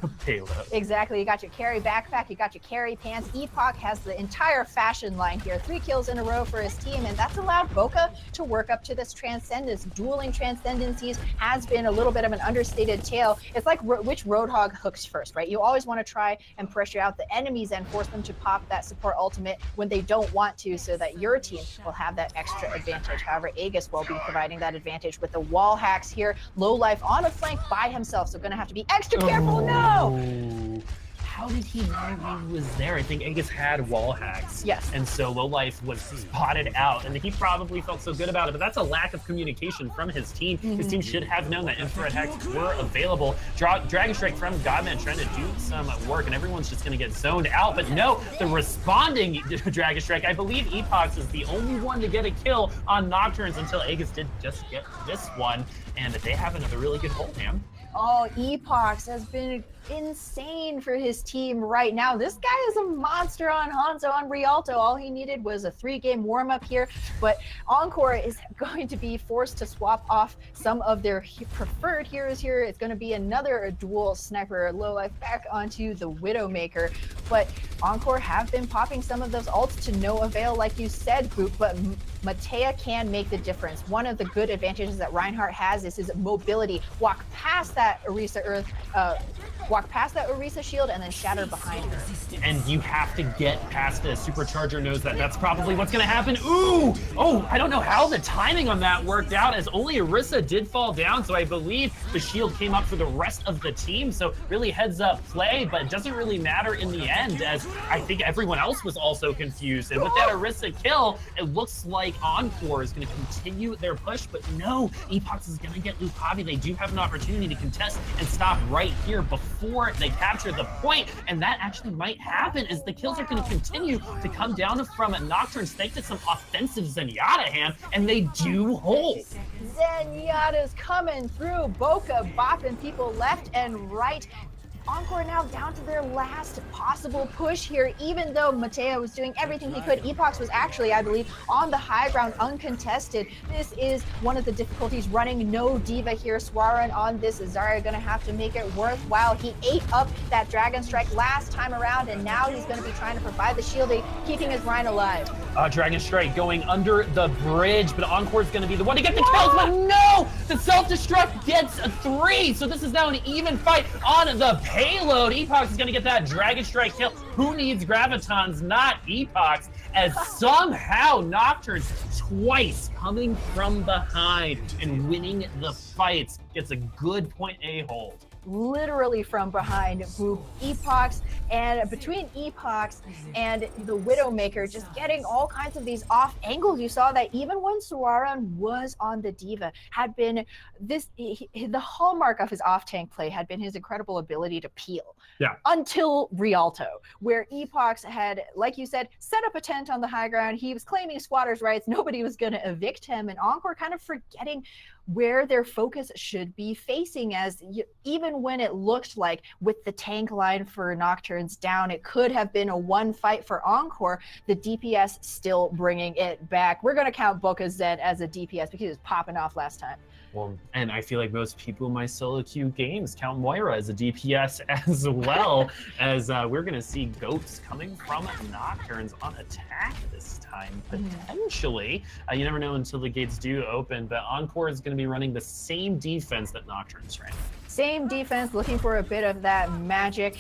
the payload. Exactly. You got your carry backpack, you got your carry pants. Epoch has the entire fashion line here. 3 kills in a row for his team, and that's allowed Boca to work up to this Transcendence. Dueling Transcendencies has been a little bit of an understated tale. It's like which Roadhog hooks first, right? You always want to try and pressure out the enemies and force them to pop that support ultimate when they don't want to, so that your team will have that extra advantage. However, Aegis will be providing that advantage with the wall hacks here. Lowlife on a flank by himself, so going to have to be extra careful. No! How did he know he was there? I think Aegis had wall hacks. Yes. And so Lowlife was spotted out, and he probably felt so good about it, but that's a lack of communication from his team. His team should have known that infrared hacks were available. Dragon Strike from Godman trying to do some work, and everyone's just going to get zoned out. But no, the responding Dragon Strike, I believe Epox is the only one to get a kill on Nocturnes until Aegis did just get this one, and they have another really good hold, man. Oh, Epox has been insane for his team right now. This guy is a monster on Hanzo, on Rialto. All he needed was a 3-game warm-up here, but Encore is going to be forced to swap off some of their preferred heroes here. It's going to be another dual sniper Lowlife back onto the Widowmaker, but Encore have been popping some of those ults to no avail, like you said, Boop, but Matea can make the difference. One of the good advantages that Reinhardt has is his mobility. Walk past that Orisa shield and then shatter behind her. And you have to get past it. Supercharger knows that that's probably what's going to happen. Ooh! Oh, I don't know how the timing on that worked out, as only Orisa did fall down, so I believe the shield came up for the rest of the team, so really heads up play, but it doesn't really matter in the end, as I think everyone else was also confused. And with that Orisa kill, it looks like Encore is going to continue their push, but no, Epox is going to get Lucavi. They do have an opportunity to contest and stop right here before they capture the point, and that actually might happen, as the kills are going to continue to come down from Nocturnes thanks to some offensive Zenyatta hand, and they do hold. Zenyatta's coming through. Boca bopping people left and right. Encore now down to their last possible push here, even though Matea was doing everything he could. Epox was actually, I believe, on the high ground uncontested. This is one of the difficulties running no D.Va here. Swaran on this Zarya gonna have to make it worthwhile. He ate up that Dragon Strike last time around, and now he's gonna be trying to provide the shielding, keeping his Rhine alive. Dragon Strike going under the bridge, but Encore's gonna be the one to get the kills, but no! The self-destruct gets a 3, so this is now an even fight on the payload. Epox is going to get that Dragon Strike kill. Who needs Gravitons? Not Epox, as somehow Nocturnes twice coming from behind and winning the fights gets a good point A hold. Literally from behind, Boop. Epox, and between Epox and the Widowmaker, just getting all kinds of these off angles. You saw that even when Swaran was on the D.Va, had been the hallmark of his off-tank play had been his incredible ability to peel. Yeah. Until Rialto, where Epox had, like you said, set up a tent on the high ground. He was claiming squatters' rights. Nobody was going to evict him, and Encore kind of forgetting where their focus should be facing, as even when it looked like with the tank line for Nocturnes down, it could have been a one fight for Encore, the DPS still bringing it back. We're going to count Boca Zen as a DPS because he was popping off last time. Well, and I feel like most people in my solo queue games count Moira as a DPS as well, as we're going to see Goats coming from Nocturns on attack this time, potentially. You never know until the gates do open, but Encore is going to be running the same defense that Nocturns ran. Same defense, looking for a bit of that magic.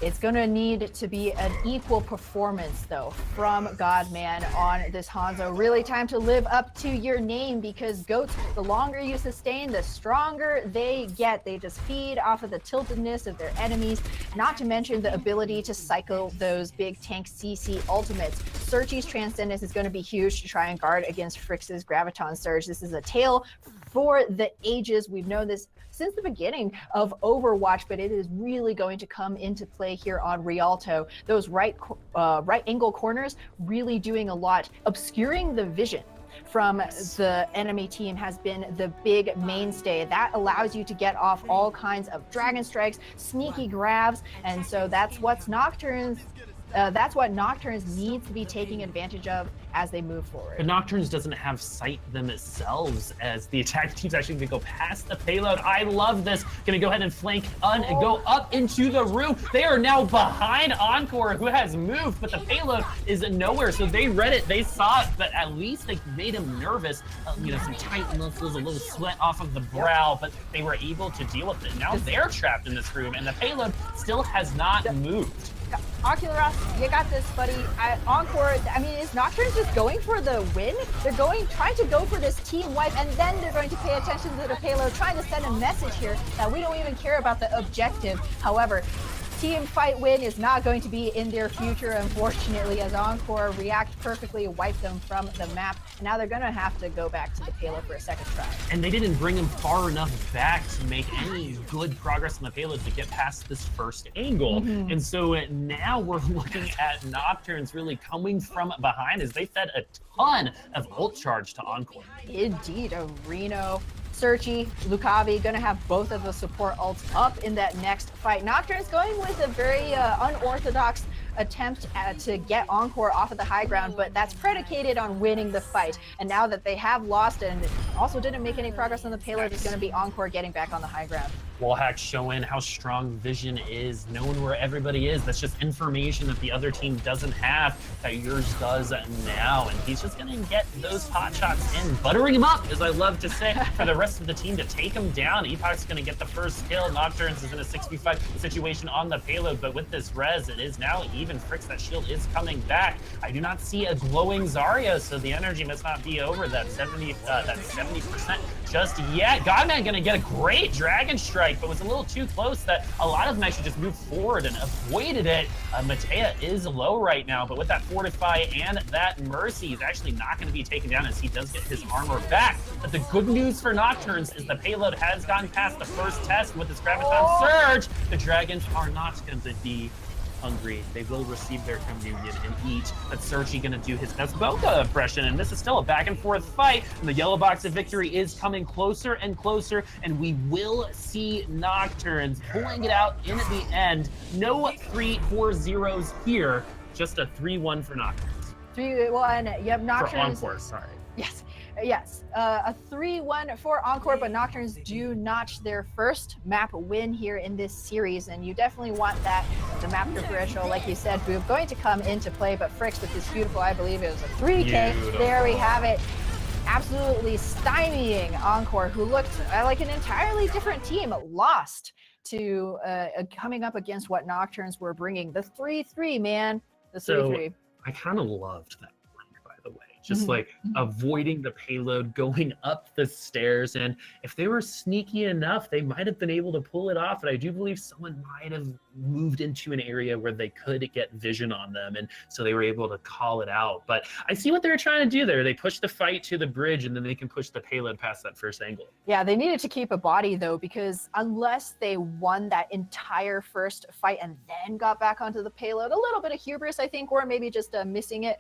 It's going to need to be an equal performance, though, from Godman on this Hanzo. Really time to live up to your name, because Goats, the longer you sustain, the stronger they get. They just feed off of the tiltedness of their enemies, not to mention the ability to cycle those big tank CC ultimates. Searchy's Transcendence is going to be huge to try and guard against Frix's Graviton Surge. This is a tale for the ages. We've known this since the beginning of Overwatch, but it is really going to come into play here on Rialto. Those right angle corners really doing a lot. Obscuring the vision from the enemy team has been the big mainstay. That allows you to get off all kinds of dragon strikes, sneaky grabs, and so that's what Nocturnes needs to be taking advantage of as they move forward. But Nocturnes doesn't have sight themselves, as the attack team's actually going to go past the payload. I love this. Going to go ahead and flank and go up into the room. They are now behind Encore, who has moved, but the payload is nowhere. So they read it, they saw it, but at least they made him nervous. Some tight muscles, a little sweat off of the brow, but they were able to deal with it. Now they're trapped in this room, and the payload still has not moved. Ocular, you got this, buddy. Encore, I mean, is Nocturnes just going for the win? They're trying to go for this team wipe, and then they're going to pay attention to the payload, trying to send a message here that we don't even care about the objective. However, team fight win is not going to be in their future, unfortunately, as Encore react perfectly, wipe them from the map. And now they're going to have to go back to the payload for a second try. And they didn't bring him far enough back to make any good progress on the payload to get past this first angle. And so now we're looking at Nocturnes really coming from behind, as they fed a ton of ult charge to Encore. Indeed, a Reno. Searchy, Lukavi, gonna have both of the support ults up in that next fight. Nocturne's going with a very unorthodox attempt to get Encore off of the high ground, but that's predicated on winning the fight. And now that they have lost and also didn't make any progress on the payload, it's gonna be Encore getting back on the high ground. Wallhack showing how strong vision is, knowing where everybody is. That's just information that the other team doesn't have, that yours does now. And he's just going to get those pot shots in, buttering him up, as I love to say, for the rest of the team to take him down. Epoch's going to get the first kill. Nocturnes is in a 6v5 situation on the payload, but with this res, it is now even. Frix, that shield is coming back. I do not see a glowing Zarya, so the energy must not be over that 70% just yet. Godman going to get a great Dragon Strike, but was a little too close that a lot of them actually just moved forward and avoided it. Matea is low right now, but with that Fortify and that Mercy, he's actually not going to be taken down, as he does get his armor back. But the good news for Nocturnes is the payload has gone past the first test with this Graviton Surge. The Dragons are not going to be hungry. They will receive their communion and eat. But Searchy gonna do his best Boca impression, and this is still a back and forth fight. And the yellow box of victory is coming closer and closer, and we will see Nocturnes pulling it out in the end. No 3-4-0s here, just a 3-1 for Nocturnes. 3-1. Yep, Nocturnes. For Encore, sorry. Yes, a 3-1 for Encore, but Nocturnes do notch their first map win here in this series, and you definitely want that. The map differential, like you said, going to come into play, but Frix with this beautiful, I believe it was a 3K. Beautiful. There we have it. Absolutely stymieing Encore, who looked like an entirely different team, lost to coming up against what Nocturnes were bringing. The 3-3, man. The 3-3. I kind of loved that. Just like avoiding the payload, going up the stairs. And if they were sneaky enough, they might have been able to pull it off. And I do believe someone might have moved into an area where they could get vision on them. And so they were able to call it out. But I see what they're trying to do there. They push the fight to the bridge, and then they can push the payload past that first angle. Yeah, they needed to keep a body, though, because unless they won that entire first fight and then got back onto the payload, a little bit of hubris, I think, or maybe just missing it.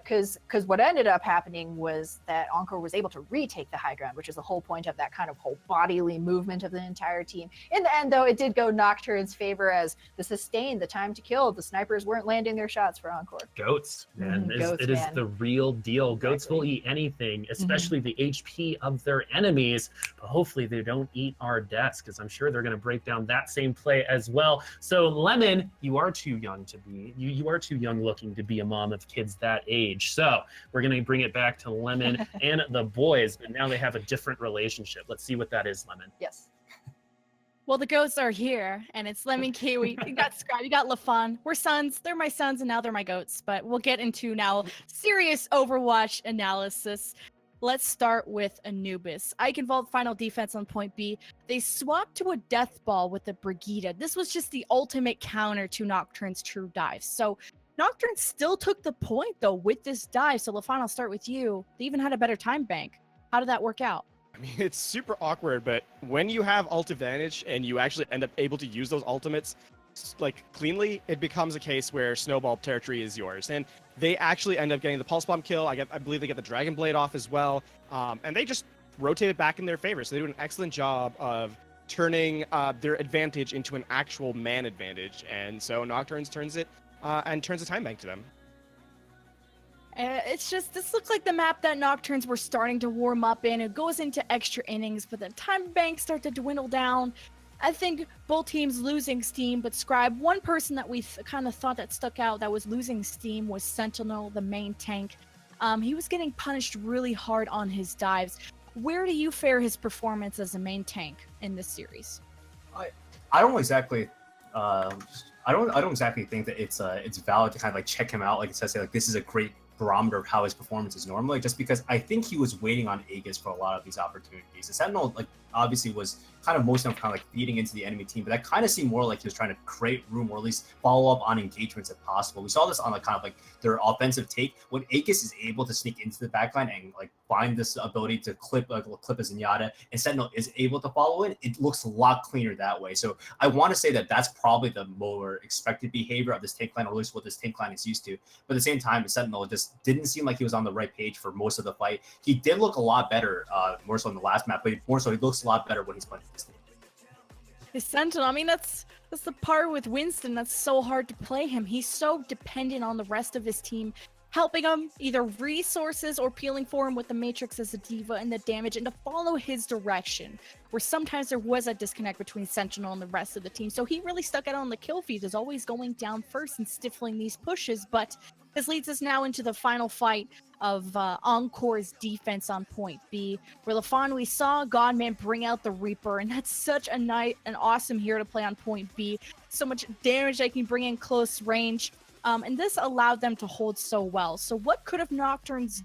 Because what ended up happening was that Encore was able to retake the high ground, which is the whole point of that kind of whole bodily movement of the entire team. In the end, though, it did go Nocturne's favor, as because the sustain, the time to kill, the snipers weren't landing their shots for Encore. Goats, man. Goats, It is man. the real deal. Goats will eat anything, especially the HP of their enemies. But hopefully they don't eat our deaths, because I'm sure they're going to break down that same play as well. So Lemon, you are too young to be, you are too young looking to be a mom of kids that age. So we're going to bring it back to Lemon and the boys, but now they have a different relationship. Let's see what that is, Lemon. Yes. Well, the goats are here, and it's Lemon Kiwi. You got Scribe, you got LaFon. We're sons. They're my sons, and now they're my goats. But we'll get into now serious Overwatch analysis. Let's start with Anubis. Eichenwald final defense on point B. They swapped to a death ball with the Brigitte. This was just the ultimate counter to Nocturne's true dive. So Nocturne still took the point, though, with this dive. So LaFon, I'll start with you. They even had a better time bank. How did that work out? I mean, it's super awkward, but when you have ult advantage and you actually end up able to use those ultimates like cleanly, it becomes a case where snowball territory is yours. And they actually end up getting the pulse bomb kill. I believe they get the Dragon Blade off as well. And they just rotate it back in their favor. So they do an excellent job of turning their advantage into an actual man advantage. And so Nocturnes turns it and turns the time bank to them. It's just, this looks like the map that Nocturnes were starting to warm up in. It goes into extra innings, but the time banks start to dwindle down. I think both teams losing steam, but Scribe, one person that we kind of thought that stuck out that was losing steam was Sentinel, the main tank. He was getting punished really hard on his dives. Where do you fare his performance as a main tank in this series? I don't exactly I don't exactly think that it's valid to kind of like check him out, like it says, say like this is a great barometer of how his performance is normally, just because I think he was waiting on Aegis for a lot of these opportunities. The Sentinel, like, obviously was kind of most of them kind of like feeding into the enemy team, but that kind of seemed more like he was trying to create room or at least follow up on engagements if possible. We saw this on like kind of like their offensive take when Aegis is able to sneak into the backline and like find this ability to clip a Zenyatta, and Sentinel is able to follow it. It looks a lot cleaner that way. So I want to say that that's probably the more expected behavior of this tank line, or at least what this tank line is used to. But at the same time, Sentinel just didn't seem like he was on the right page for most of the fight. He did look a lot better, more so in the last map, but more so he looks a lot better when he's playing this team. His Sentinel, I mean, that's the part with Winston that's so hard to play him. He's so dependent on the rest of his team, helping him either resources or peeling for him with the Matrix as a diva and the damage, and to follow his direction, where sometimes there was a disconnect between Sentinel and the rest of the team. So he really stuck out on the kill feed, is always going down first and stifling these pushes. But this leads us now into the final fight of Encore's defense on point B, where LaFon, we saw Godman bring out the Reaper, and that's such an awesome hero to play on point B. So much damage they can bring in close range, and this allowed them to hold so well. So what could Nocturnes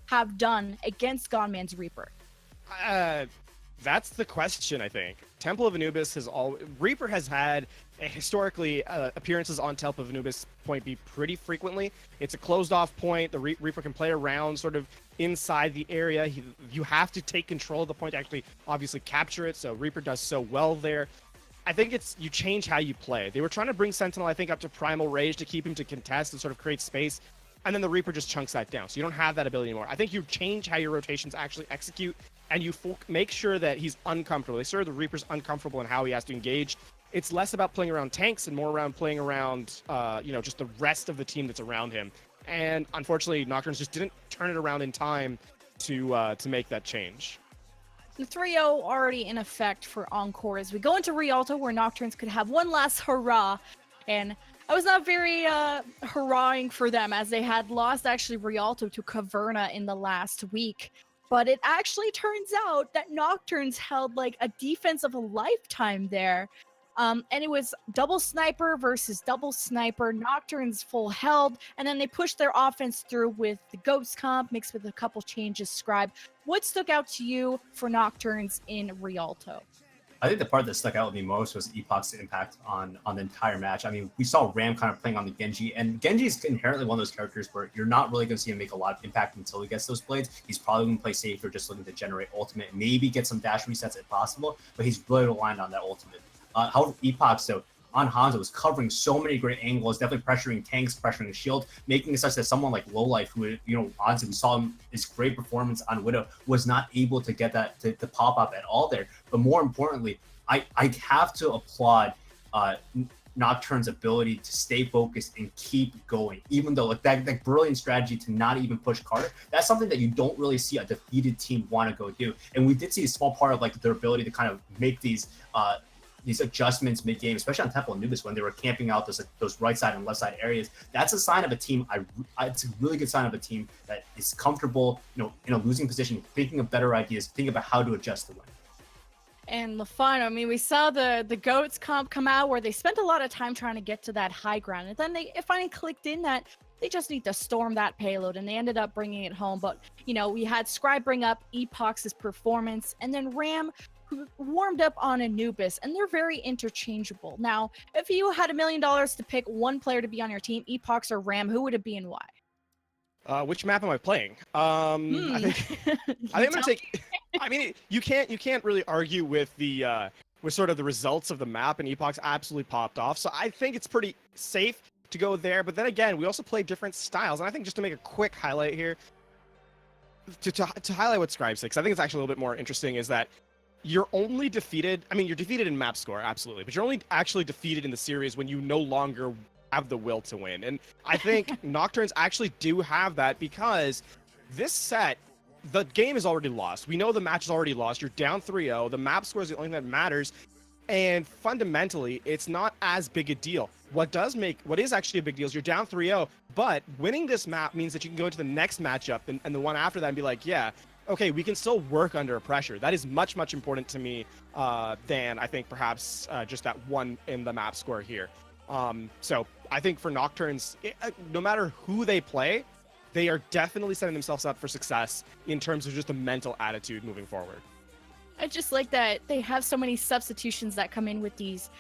have done against Godman's Reaper? That's the question, I think. Temple of Anubis Reaper has had historically appearances on Temple of Anubis point B pretty frequently. It's a closed off point. The Reaper can play around sort of inside the area. You have to take control of the point to actually obviously capture it. So Reaper does so well there. I think you change how you play. They were trying to bring Sentinel, I think, up to Primal Rage to keep him to contest and sort of create space. And then the Reaper just chunks that down. So you don't have that ability anymore. I think you change how your rotations actually execute, and you make sure that he's uncomfortable. They sure the Reaper's uncomfortable in how he has to engage. It's less about playing around tanks and more around playing around, just the rest of the team that's around him. And unfortunately, Nocturnes just didn't turn it around in time to make that change. The 3-0 already in effect for Encore as we go into Rialto, where Nocturnes could have one last hurrah. And I was not very hurrahing for them, as they had lost actually Rialto to Caverna in the last week. But it actually turns out that Nocturnes held like a defense of a lifetime there. And it was double sniper versus double sniper. Nocturnes full held, and then they pushed their offense through with the Ghost comp mixed with a couple changes. Scribe, what stuck out to you for Nocturnes in Rialto? I think the part that stuck out with me most was Epoch's impact on the entire match. I mean, we saw Ram kind of playing on the Genji, and Genji is inherently one of those characters where you're not really going to see him make a lot of impact until he gets those blades. He's probably going to play safer, just looking to generate ultimate, maybe get some dash resets if possible, but he's really reliant on that ultimate. However, Epoch, so on Hanzo, was covering so many great angles, definitely pressuring tanks, pressuring shield, making it such that someone like Lowlife, who, honestly, we saw his great performance on Widow, was not able to get that to pop up at all there. But more importantly, I have to applaud Nocturne's ability to stay focused and keep going, even though like that brilliant strategy to not even push Carter, that's something that you don't really see a defeated team want to go do. And we did see a small part of like their ability to kind of make these adjustments mid-game, especially on Temple and Nubis when they were camping out those right side and left side areas. That's a sign of a team. It's a really good sign of a team that is comfortable, in a losing position, thinking of better ideas, thinking about how to adjust to win. And LaFon, I mean, we saw the GOATS comp come out where they spent a lot of time trying to get to that high ground. And then it finally clicked in that they just need to storm that payload, and they ended up bringing it home. But, we had Scribe bring up Epox's performance, and then Ram, who warmed up on Anubis, and they're very interchangeable. Now, if you had $1 million to pick one player to be on your team, Epox or Ram, who would it be and why? Which map am I playing? I think I'm gonna take. I mean, you can't really argue with with sort of the results of the map, and Epox absolutely popped off. So I think it's pretty safe to go there. But then again, we also play different styles, and I think just to make a quick highlight here, to highlight what Scribe said, because I think it's actually a little bit more interesting, is that you're only defeated. I mean, you're defeated in map score, absolutely, but you're only actually defeated in the series when you no longer have the will to win. And I think Nocturnes actually do have that, because this set, the game is already lost. We know the match is already lost. You're down 3-0. The map score is the only thing that matters. And fundamentally, it's not as big a deal. What is actually a big deal is you're down 3-0, but winning this map means that you can go into the next matchup and the one after that and be like, yeah, okay, we can still work under pressure. That is much, much important to me than I think perhaps just that one in the map score here. So I think for Nocturnes, no matter who they play, they are definitely setting themselves up for success in terms of just a mental attitude moving forward. I just like that they have so many substitutions that come in with these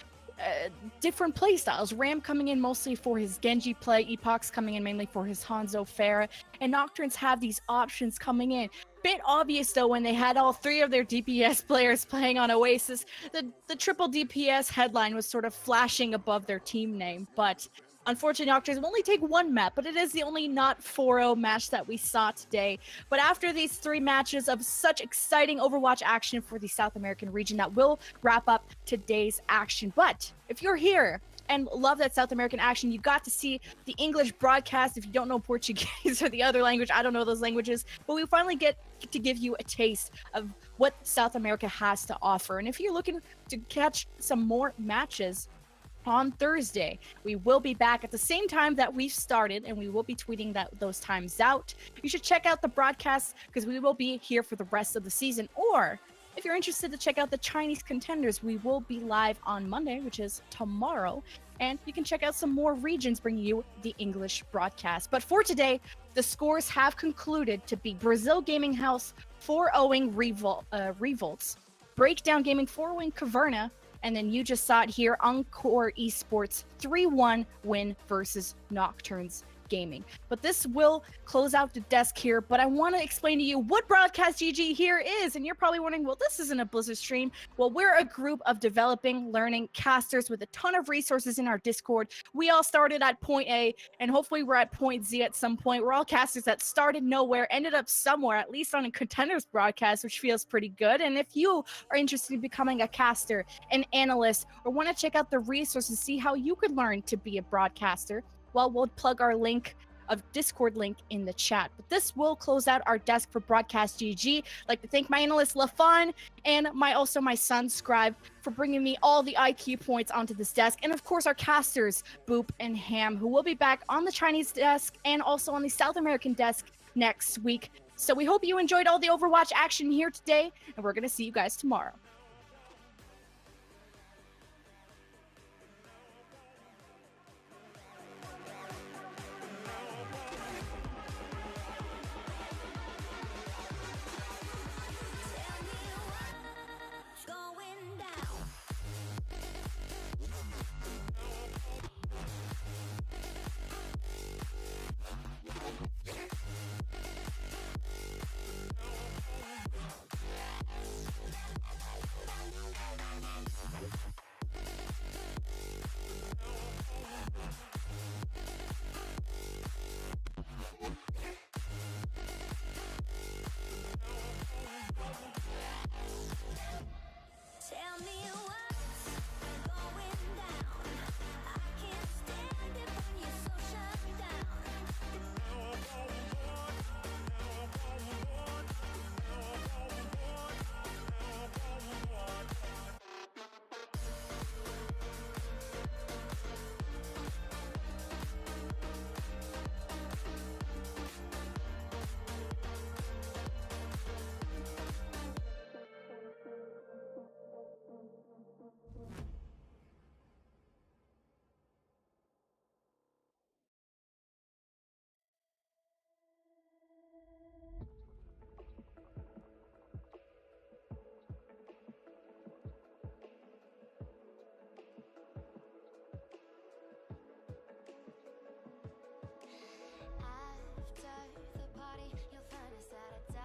different play styles. Ram coming in mostly for his Genji play, Epox coming in mainly for his Hanzo Pharah, and Nocturnes have these options coming in. Bit obvious though when they had all three of their DPS players playing on Oasis. The triple DPS headline was sort of flashing above their team name, but unfortunately, Nocturnes will only take one map, but it is the only not 4-0 match that we saw today. But after these three matches of such exciting Overwatch action for the South American region, that will wrap up today's action. But if you're here and love that South American action, you got to see the English broadcast. If you don't know Portuguese or the other language, I don't know those languages, but we finally get to give you a taste of what South America has to offer. And if you're looking to catch some more matches, on Thursday, we will be back at the same time that we've started, and we will be tweeting those times out. You should check out the broadcast because we will be here for the rest of the season. Or if you're interested to check out the Chinese Contenders, we will be live on Monday, which is tomorrow. And you can check out some more regions bringing you the English broadcast. But for today, the scores have concluded to be Brazil Gaming House 4-0ing Revolts, Breakdown Gaming 4-0ing Caverna, and then you just saw it here, Encore Esports 3-1 win versus Nocturnes Gaming. But this will close out the desk here, but I want to explain to you what Broadcast.gg here is. And you're probably wondering, well, this isn't a Blizzard stream. Well, we're a group of developing, learning casters with a ton of resources in our Discord. We all started at point A, and hopefully we're at point Z at some point. We're all casters that started nowhere, ended up somewhere, at least on a Contenders broadcast, which feels pretty good. And if you are interested in becoming a caster, an analyst, or want to check out the resources, see how you could learn to be a broadcaster, well, we'll plug our Discord link in the chat. But this will close out our desk for Broadcast.gg. I'd like to thank my analyst LaFon and my son Scribe for bringing me all the IQ points onto this desk, and of course our casters Boop and Ham, who will be back on the Chinese desk and also on the South American desk next week. So we hope you enjoyed all the Overwatch action here today, and we're gonna see you guys tomorrow.